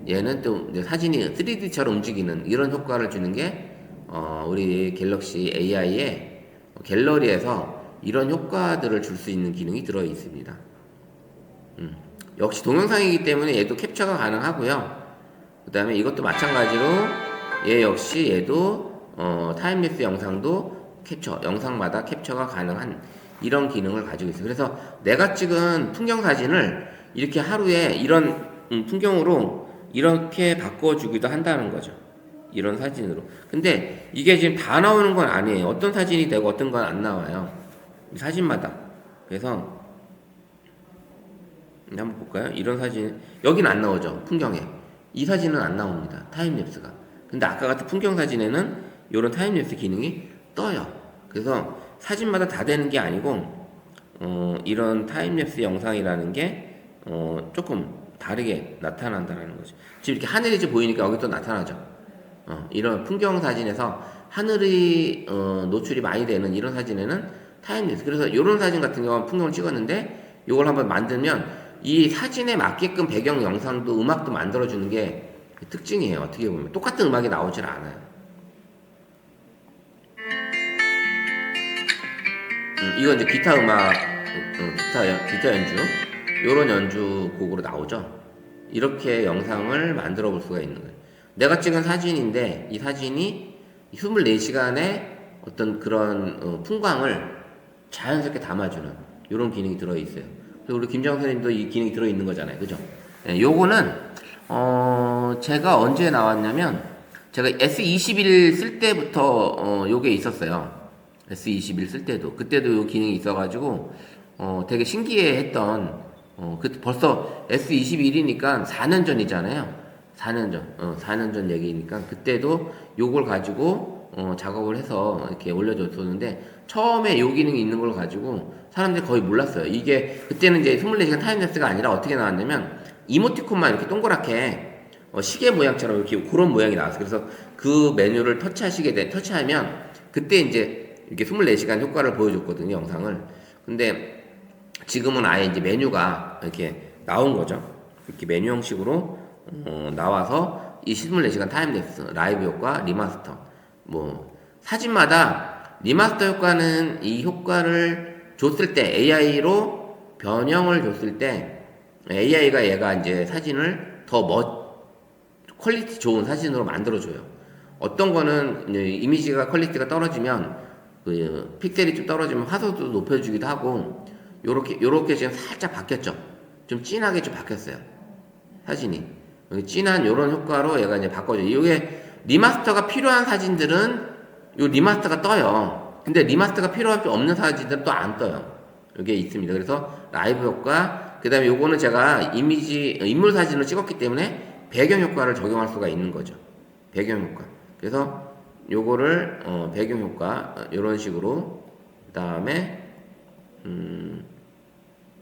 얘는 또 이제 사진이 3D처럼 움직이는 이런 효과를 주는 게 우리 갤럭시 AI의 갤러리에서 이런 효과들을 줄 수 있는 기능이 들어 있습니다. 역시 동영상이기 때문에 얘도 캡처가 가능하고요. 그 다음에 이것도 마찬가지로 얘도 타임랩스 영상도 영상마다 캡처가 가능한 이런 기능을 가지고 있어요. 그래서 내가 찍은 풍경 사진을 이렇게 하루에 이런 풍경으로 이렇게 바꿔주기도 한다는 거죠. 이런 사진으로. 근데 이게 지금 다 나오는 건 아니에요. 어떤 사진이 되고 어떤 건 안 나와요. 사진마다. 그래서 한번 볼까요? 이런 사진, 여기는 안 나오죠. 풍경에. 이 사진은 안 나옵니다. 타임랩스가. 근데 아까 같은 풍경 사진에는 이런 타임랩스 기능이 떠요. 그래서 사진마다 다 되는 게 아니고 이런 타임랩스 영상이라는 게 조금 다르게 나타난다는 거죠. 지금 이렇게 하늘이 지금 보이니까 여기 또 나타나죠. 이런 풍경 사진에서 하늘이 노출이 많이 되는 이런 사진에는 타임랩스. 그래서 이런 사진 같은 경우는 풍경을 찍었는데 이걸 한번 만들면 이 사진에 맞게끔 배경 영상도 음악도 만들어주는 게 특징이에요. 어떻게 보면 똑같은 음악이 나오질 않아요. 이건 이제 기타 음악, 기타 연주, 요런 연주 곡으로 나오죠. 이렇게 영상을 만들어 볼 수가 있는 거예요. 내가 찍은 사진인데 이 사진이 24시간의 어떤 그런 풍광을 자연스럽게 담아주는 이런 기능이 들어있어요. 그리고 우리 김정은 선생님도 이 기능이 들어있는 거잖아요. 그죠? 네, 요거는 제가 언제 나왔냐면 제가 S21 쓸 때부터 요게 있었어요. S21 쓸 때도 그때도 요 기능이 있어가지고 되게 신기해했던 벌써 S21이니까 4년 전이잖아요. 4년 전 얘기니까 그때도 요걸 가지고 작업을 해서 이렇게 올려줬었는데 처음에 요 기능이 있는 걸 가지고 사람들이 거의 몰랐어요. 이게 그때는 이제 24시간 타임랩스가 아니라 어떻게 나왔냐면 이모티콘만 이렇게 동그랗게 시계 모양처럼 이렇게 그런 모양이 나왔어요. 그래서 그 메뉴를 터치하면 그때 이제 이렇게 24시간 효과를 보여줬거든요, 영상을. 근데 지금은 아예 이제 메뉴가 이렇게 나온 거죠. 이렇게 메뉴 형식으로 나와서 이 24시간 타임랩스, 라이브 효과, 리마스터. 뭐 사진마다 리마스터 효과는 이 효과를 줬을 때 AI로 변형을 줬을 때 AI가 얘가 이제 사진을 더 퀄리티 좋은 사진으로 만들어줘요. 어떤 거는 이미지가 퀄리티가 떨어지면 그 픽셀이 좀 떨어지면 화소도 높여주기도 하고 요렇게 지금 살짝 바뀌었죠. 좀 진하게 좀 바뀌었어요. 사진이. 진한 요런 효과로 얘가 이제 바꿔줘요. 이게 리마스터가 필요한 사진들은 요 리마스터가 떠요. 근데 리마스터가 필요할 게 없는 사진들은 또 안 떠요. 이게 있습니다. 그래서 라이브 효과, 그 다음에 요거는 제가 인물 사진을 찍었기 때문에 배경 효과를 적용할 수가 있는 거죠. 배경 효과. 그래서 요거를 배경 효과 요런 식으로, 그 다음에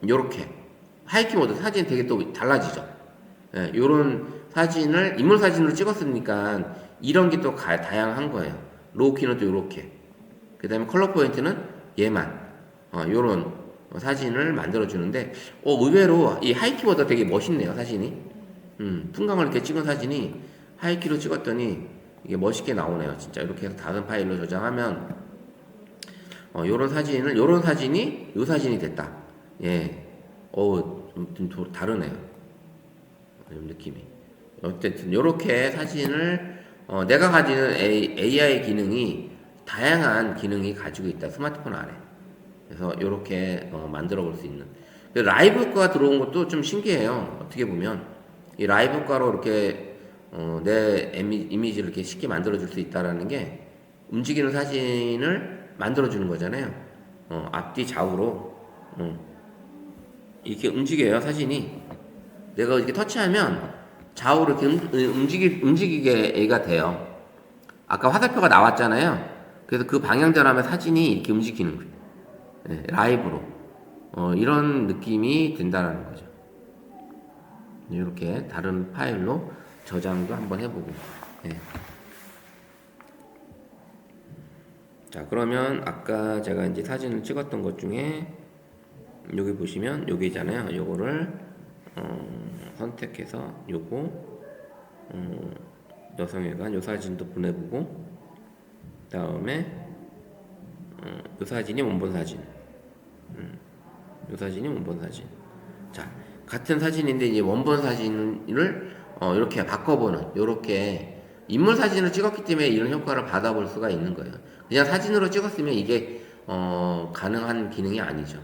요렇게 하이키 모드 사진 되게 또 달라지죠. 예, 요런 사진을 인물 사진으로 찍었으니까 이런 게 또 다양한 거예요. 로우 키는 또 요렇게. 그 다음에 컬러 포인트는 얘만. 요런 사진을 만들어주는데, 의외로 이 하이키보다 되게 멋있네요, 사진이. 풍광을 이렇게 찍은 사진이 하이키로 찍었더니 이게 멋있게 나오네요, 진짜. 이렇게 해서 다른 파일로 저장하면, 요런 사진이 요 사진이 됐다. 예. 좀 다르네요. 좀 느낌이. 어쨌든 요렇게 사진을 내가 가지는 AI 기능이 다양한 기능이 가지고 있다. 스마트폰 안에. 그래서 요렇게 만들어 볼 수 있는. 라이브 효과가 들어온 것도 좀 신기해요. 어떻게 보면 이 라이브 효과로 이렇게 내 이미지를 이렇게 쉽게 만들어 줄 수 있다라는 게 움직이는 사진을 만들어 주는 거잖아요. 앞뒤 좌우로 이렇게 움직여요, 사진이. 내가 이렇게 터치하면 좌우로 이렇게 움직이게 돼요. 아까 화살표가 나왔잖아요. 그래서 그 방향대로 하면 사진이 이렇게 움직이는 거예요. 네, 라이브로. 이런 느낌이 든다는 거죠. 이렇게 다른 파일로 저장도 한번 해보고. 네. 자, 그러면 아까 제가 이제 사진을 찍었던 것 중에 여기 보시면 여기잖아요. 요거를 선택해서 요거 여성회관 요 사진도 보내보고, 그 다음에 요 사진이 원본 사진, 요 사진이 원본 사진. 자, 같은 사진인데 이제 원본 사진을 이렇게 바꿔보는, 요렇게 인물 사진을 찍었기 때문에 이런 효과를 받아볼 수가 있는 거예요. 그냥 사진으로 찍었으면 이게 가능한 기능이 아니죠.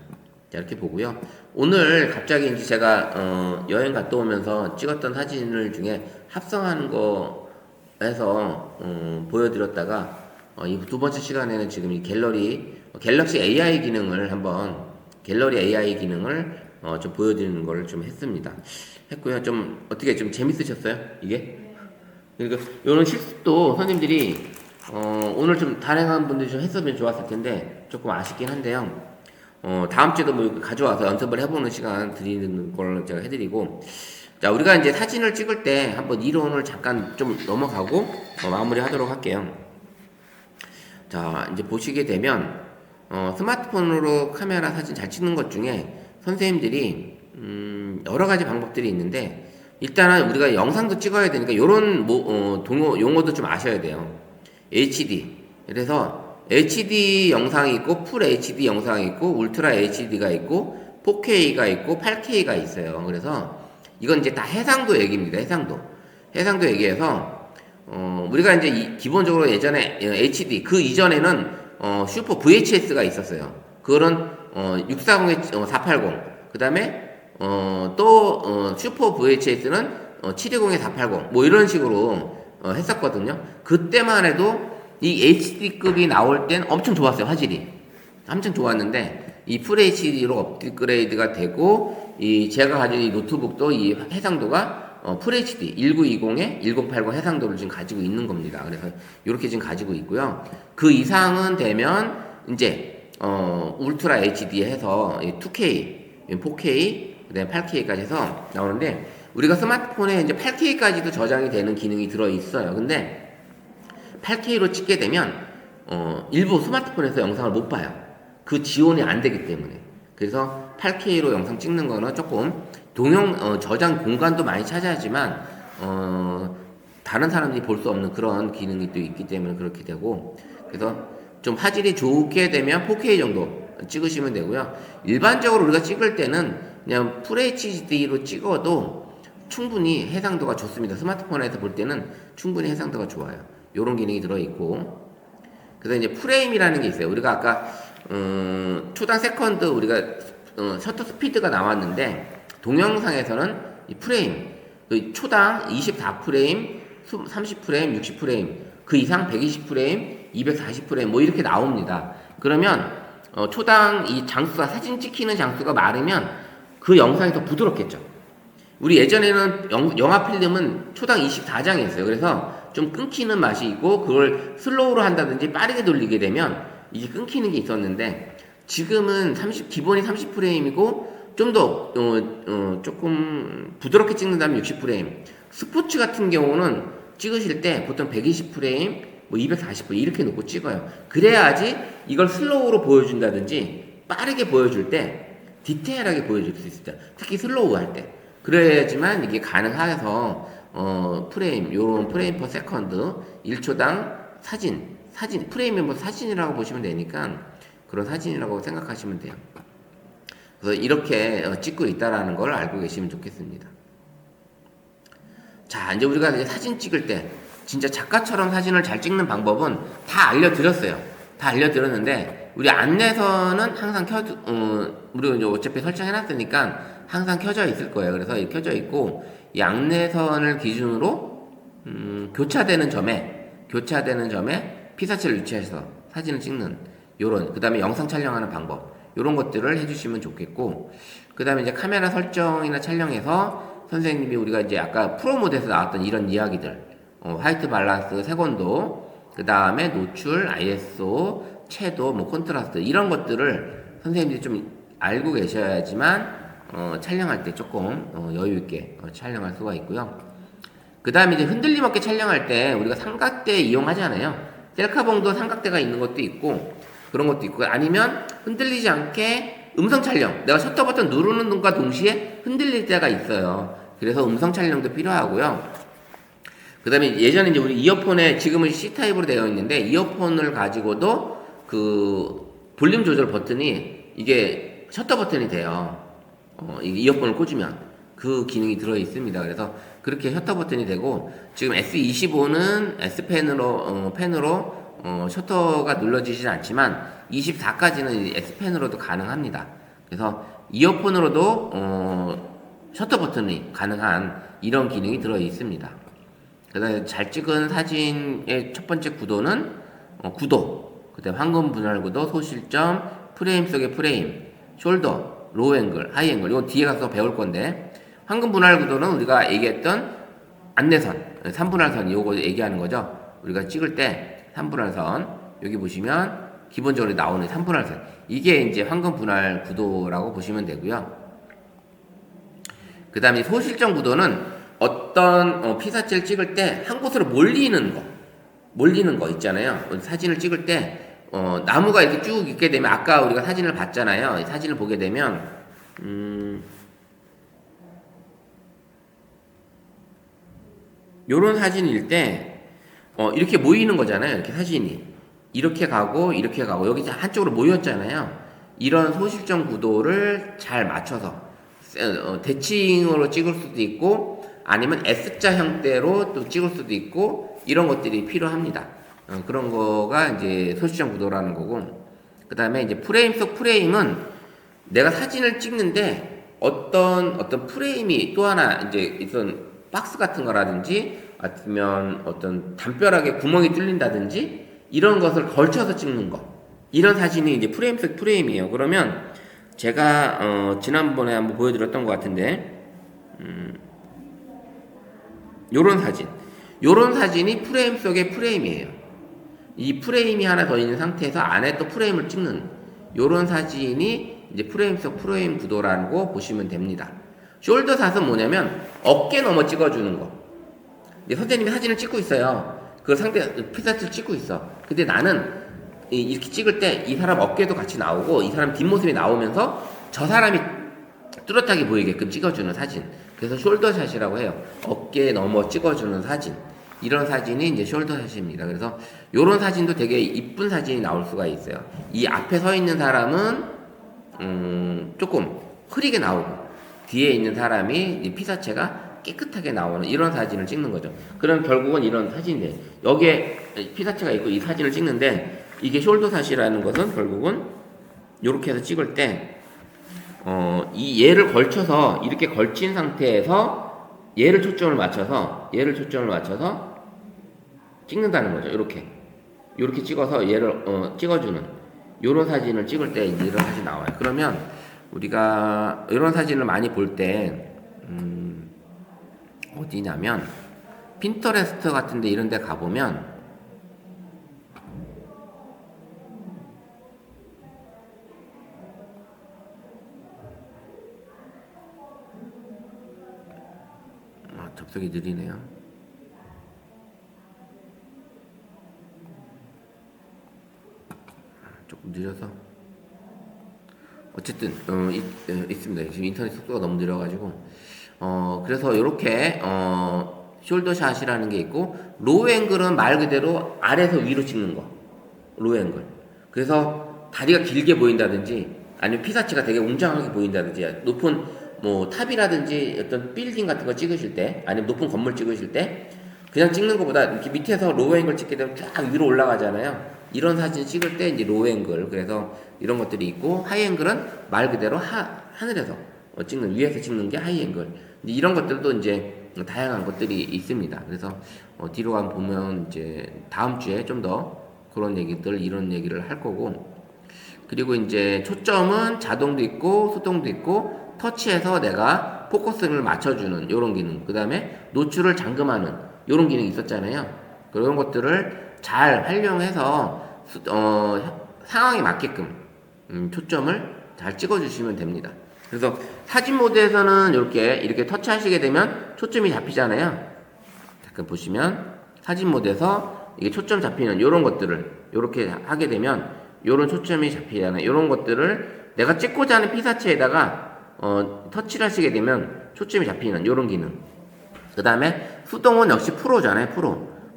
자, 이렇게 보고요. 오늘 갑자기 이제 제가 여행 갔다 오면서 찍었던 사진을 중에 합성하는 거 해서 보여드렸다가 이 두 번째 시간에는 지금 이 갤럭시 AI 기능을 갤러리 AI 기능을 좀 보여드리는 걸 좀 했고요. 좀 어떻게 좀 재밌으셨어요? 이게? 그러니까 이런 실습도 선생님들이 오늘 좀 다른 분들이 좀 했으면 좋았을 텐데 조금 아쉽긴 한데요. 다음 주에도 뭐 가져와서 연습을 해보는 시간 드리는 걸 제가 해드리고, 자, 우리가 이제 사진을 찍을 때 한번 이론을 잠깐 좀 넘어가고 마무리 하도록 할게요. 자, 이제 보시게 되면 스마트폰으로 카메라 사진 잘 찍는 것 중에 선생님들이 여러 가지 방법들이 있는데, 일단은 우리가 영상도 찍어야 되니까 요런 용어도 좀 아셔야 돼요. HD. 그래서 HD 영상이 있고, 풀 HD 영상이 있고, 울트라 HD가 있고, 4K가 있고, 8K가 있어요. 그래서 이건 이제 다 해상도 얘기입니다. 해상도 얘기해서 우리가 이제 기본적으로 예전에 HD, 그 이전에는 슈퍼 VHS가 있었어요. 그거는 640에 480. 그 다음에 또 슈퍼 VHS는 720에 480. 뭐 이런 식으로 했었거든요. 그때만 해도 이 HD급이 나올 땐 엄청 좋았어요, 화질이. 엄청 좋았는데, 이 풀 HD로 업그레이드가 되고, 제가 가진 이 노트북도 이 해상도가 풀 HD 1920에 1080 해상도를 지금 가지고 있는 겁니다. 그래서 이렇게 지금 가지고 있고요. 그 이상은 되면, 이제, 울트라 HD 해서 2K, 4K, 그 다음에 8K까지 해서 나오는데, 우리가 스마트폰에 이제 8K까지도 저장이 되는 기능이 들어있어요. 근데, 8K로 찍게 되면 일부 스마트폰에서 영상을 못 봐요. 그 지원이 안 되기 때문에. 그래서 8K로 영상 찍는 거는 조금 저장 공간도 많이 차지하지만 다른 사람들이 볼 수 없는 그런 기능이 또 있기 때문에 그렇게 되고, 그래서 좀 화질이 좋게 되면 4K 정도 찍으시면 되고요. 일반적으로 우리가 찍을 때는 그냥 풀 HD로 찍어도 충분히 해상도가 좋습니다. 스마트폰에서 볼 때는 충분히 해상도가 좋아요. 요런 기능이 들어있고, 그래서 이제 프레임이라는 게 있어요. 우리가 아까 초당 세컨드 우리가 셔터 스피드가 나왔는데, 동영상에서는 이 프레임, 그 초당 24프레임, 30프레임, 60프레임, 그 이상 120프레임, 240프레임 뭐 이렇게 나옵니다. 그러면 초당 이 장수가, 사진 찍히는 장수가 많으면 그 영상이 더 부드럽겠죠. 우리 예전에는 영화 필름은 초당 24장이었어요. 그래서 좀 끊기는 맛이 있고, 그걸 슬로우로 한다든지 빠르게 돌리게 되면 이게 끊기는 게 있었는데, 지금은 기본이 30프레임이고 좀 더 조금 부드럽게 찍는다면 60프레임. 스포츠 같은 경우는 찍으실 때 보통 120프레임, 뭐 240분 이렇게 놓고 찍어요. 그래야지 이걸 슬로우로 보여준다든지 빠르게 보여줄 때 디테일하게 보여줄 수 있어요. 특히 슬로우 할 때. 그래야지만 이게 가능해서 프레임, 요런 프레임 퍼 세컨드 1초당 사진 프레임이 뭐 사진이라고 보시면 되니까 그런 사진이라고 생각하시면 돼요. 그래서 이렇게 찍고 있다라는 걸 알고 계시면 좋겠습니다. 자, 이제 우리가 이제 사진 찍을 때 진짜 작가처럼 사진을 잘 찍는 방법은 다 알려드렸어요. 다 알려드렸는데 우리 안내선은 항상 우리가 이제 어차피 설정해놨으니까 항상 켜져 있을 거예요. 그래서 이렇게 켜져 있고 이 안내선을 기준으로 교차되는 점에 피사체를 위치해서 사진을 찍는 요런, 그 다음에 영상 촬영하는 방법 요런 것들을 해주시면 좋겠고, 그 다음에 이제 카메라 설정이나 촬영에서 선생님이 우리가 이제 아까 프로모드에서 나왔던 이런 이야기들, 화이트 밸런스, 색온도, 그 다음에 노출, ISO, 채도, 뭐 콘트라스트 이런 것들을 선생님들이 좀 알고 계셔야지만 촬영할 때 조금 여유 있게 촬영할 수가 있고요. 그 다음에 이제 흔들림 없게 촬영할 때 우리가 삼각대 이용하잖아요. 셀카봉도 삼각대가 있는 것도 있고 그런 것도 있고, 아니면 흔들리지 않게 음성 촬영, 내가 셔터 버튼 누르는 것과 동시에 흔들릴 때가 있어요. 그래서 음성 촬영도 필요하고요. 그 다음에 예전에 이제 우리 이어폰에 지금은 C타입으로 되어 있는데 이어폰을 가지고도 그 볼륨 조절 버튼이 이게 셔터 버튼이 돼요. 이어폰을 꽂으면 그 기능이 들어 있습니다. 그래서 그렇게 셔터 버튼이 되고, 지금 S25는 S펜으로 셔터가 눌러지진 않지만 24까지는 S펜으로도 가능합니다. 그래서 이어폰으로도 셔터 버튼이 가능한 이런 기능이 들어 있습니다. 그다음에 잘 찍은 사진의 첫 번째 구도는 구도, 그다음에 황금 분할 구도, 소실점, 프레임 속의 프레임, 숄더, 로우 앵글, 하이 앵글. 이건 뒤에 가서 배울 건데, 황금 분할 구도는 우리가 얘기했던 안내선, 3분할선 요거 얘기하는 거죠. 우리가 찍을 때 3분할선, 여기 보시면 기본적으로 나오는 3분할선, 이게 이제 황금 분할 구도라고 보시면 되고요. 그 다음에 소실점 구도는 어떤 피사체를 찍을 때 한 곳으로 몰리는 거 있잖아요. 사진을 찍을 때 나무가 이렇게 쭉 있게 되면, 아까 우리가 사진을 봤잖아요. 사진을 보게 되면 요런 사진일 때 이렇게 모이는 거잖아요. 이렇게 사진이 이렇게 가고 여기 한쪽으로 모였잖아요. 이런 소실점 구도를 잘 맞춰서 대칭으로 찍을 수도 있고 아니면 S자 형태로 또 찍을 수도 있고, 이런 것들이 필요합니다. 그런 거가 이제 소실점 구도라는 거고, 그 다음에 이제 프레임 속 프레임은 내가 사진을 찍는데 어떤 프레임이 또 하나 이제 있던 박스 같은 거라든지 아니면 어떤 담벼락에 구멍이 뚫린다든지 이런 것을 걸쳐서 찍는 거, 이런 사진이 이제 프레임 속 프레임이에요. 그러면 제가 지난번에 한번 보여드렸던 것 같은데 요런 사진이 프레임 속의 프레임이에요. 이 프레임이 하나 더 있는 상태에서 안에 또 프레임을 찍는 요런 사진이 이제 프레임 속 프레임 구도라고 보시면 됩니다. 숄더 샷은 뭐냐면 어깨 넘어 찍어주는 거. 선생님이 사진을 찍고 있어요. 그 상대 피사체를 찍고 있어. 근데 나는 이렇게 찍을 때 이 사람 어깨도 같이 나오고 이 사람 뒷모습이 나오면서 저 사람이 뚜렷하게 보이게끔 찍어주는 사진. 그래서 숄더샷이라고 해요. 어깨 넘어 찍어주는 사진. 이런 사진이 이제 숄더샷입니다. 그래서 이런 사진도 되게 이쁜 사진이 나올 수가 있어요. 이 앞에 서 있는 사람은 조금 흐리게 나오고 뒤에 있는 사람이 피사체가 깨끗하게 나오는 이런 사진을 찍는 거죠. 그럼 결국은 이런 사진인데, 여기에 피사체가 있고 이 사진을 찍는데, 이게 숄더샷이라는 것은 결국은 이렇게 해서 찍을 때 이 얘를 걸쳐서 이렇게 걸친 상태에서 얘를 초점을 맞춰서 찍는다는 거죠. 이렇게 찍어서 얘를 찍어주는 이런 사진을 찍을 때 이런 사진이 나와요. 그러면 우리가 이런 사진을 많이 볼 때 어디냐면 핀터레스트 같은데 이런 데 가보면 접속이 느리네요. 느려서 어쨌든 있습니다. 지금 인터넷 속도가 너무 느려가지고 그래서 이렇게 숄더샷이라는 게 있고 로우 앵글은 말 그대로 아래에서 위로 찍는 거 로우 앵글. 그래서 다리가 길게 보인다든지 아니면 피사체가 되게 웅장하게 보인다든지 높은 뭐 탑이라든지 어떤 빌딩 같은 거 찍으실 때 아니면 높은 건물 찍으실 때 그냥 찍는 것보다 이렇게 밑에서 로우 앵글 찍게 되면 쫙 위로 올라가잖아요. 이런 사진 찍을 때 이제 로우 앵글 그래서 이런 것들이 있고 하이 앵글은 말 그대로 하늘에서 찍는 위에서 찍는 게 하이 앵글. 이런 것들도 이제 다양한 것들이 있습니다. 그래서 뒤로 가면 보면 이제 다음 주에 좀 더 그런 얘기들 이런 얘기를 할 거고 그리고 이제 초점은 자동도 있고 수동도 있고 터치해서 내가 포커스를 맞춰주는 이런 기능 그 다음에 노출을 잠금하는 이런 기능이 있었잖아요. 그런 것들을 잘 활용해서 상황에 맞게끔 초점을 잘 찍어주시면 됩니다. 그래서 사진 모드에서는 이렇게 터치하시게 되면 초점이 잡히잖아요. 잠깐 보시면 사진 모드에서 이게 초점 잡히는 이런 것들을 이렇게 하게 되면 이런 초점이 잡히잖아요. 이런 것들을 내가 찍고자 하는 피사체에다가 터치를 하시게 되면 초점이 잡히는 이런 기능. 그 다음에 수동은 역시 프로잖아요.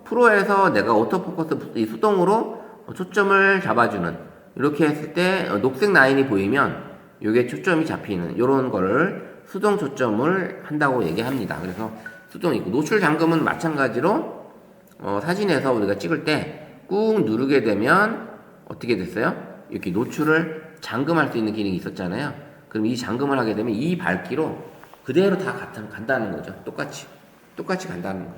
프로에서 내가 오토포커스 이 수동으로 초점을 잡아주는 이렇게 했을 때 녹색 라인이 보이면 이게 초점이 잡히는 이런 거를 수동 초점을 한다고 얘기합니다. 그래서 수동이 있고 노출 잠금은 마찬가지로 사진에서 우리가 찍을 때 꾹 누르게 되면 어떻게 됐어요? 이렇게 노출을 잠금할 수 있는 기능이 있었잖아요. 그럼 이 잠금을 하게 되면 이 밝기로 그대로 다 간다는 거죠. 똑같이 간다는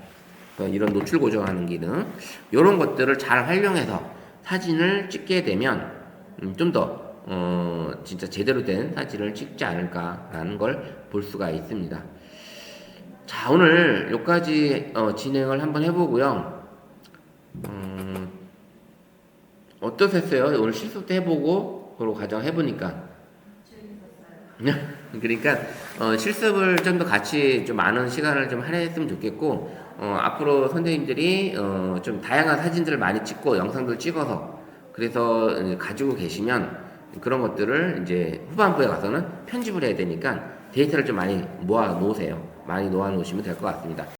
거예요. 이런 노출 고정하는 기능 이런 것들을 잘 활용해서 사진을 찍게 되면 좀 더 진짜 제대로 된 사진을 찍지 않을까라는 걸 볼 수가 있습니다. 자 오늘 여기까지 진행을 한번 해보고요. 어떠셨어요? 오늘 실습도 해보고 그리고 과정 해보니까 그러니까 실습을 좀 더 같이 좀 많은 시간을 좀 할애했으면 좋겠고 앞으로 선생님들이 좀 다양한 사진들을 많이 찍고 영상들 찍어서 그래서 가지고 계시면 그런 것들을 이제 후반부에 가서는 편집을 해야 되니까 데이터를 좀 많이 모아 놓으세요. 많이 놓아 놓으시면 될 것 같습니다.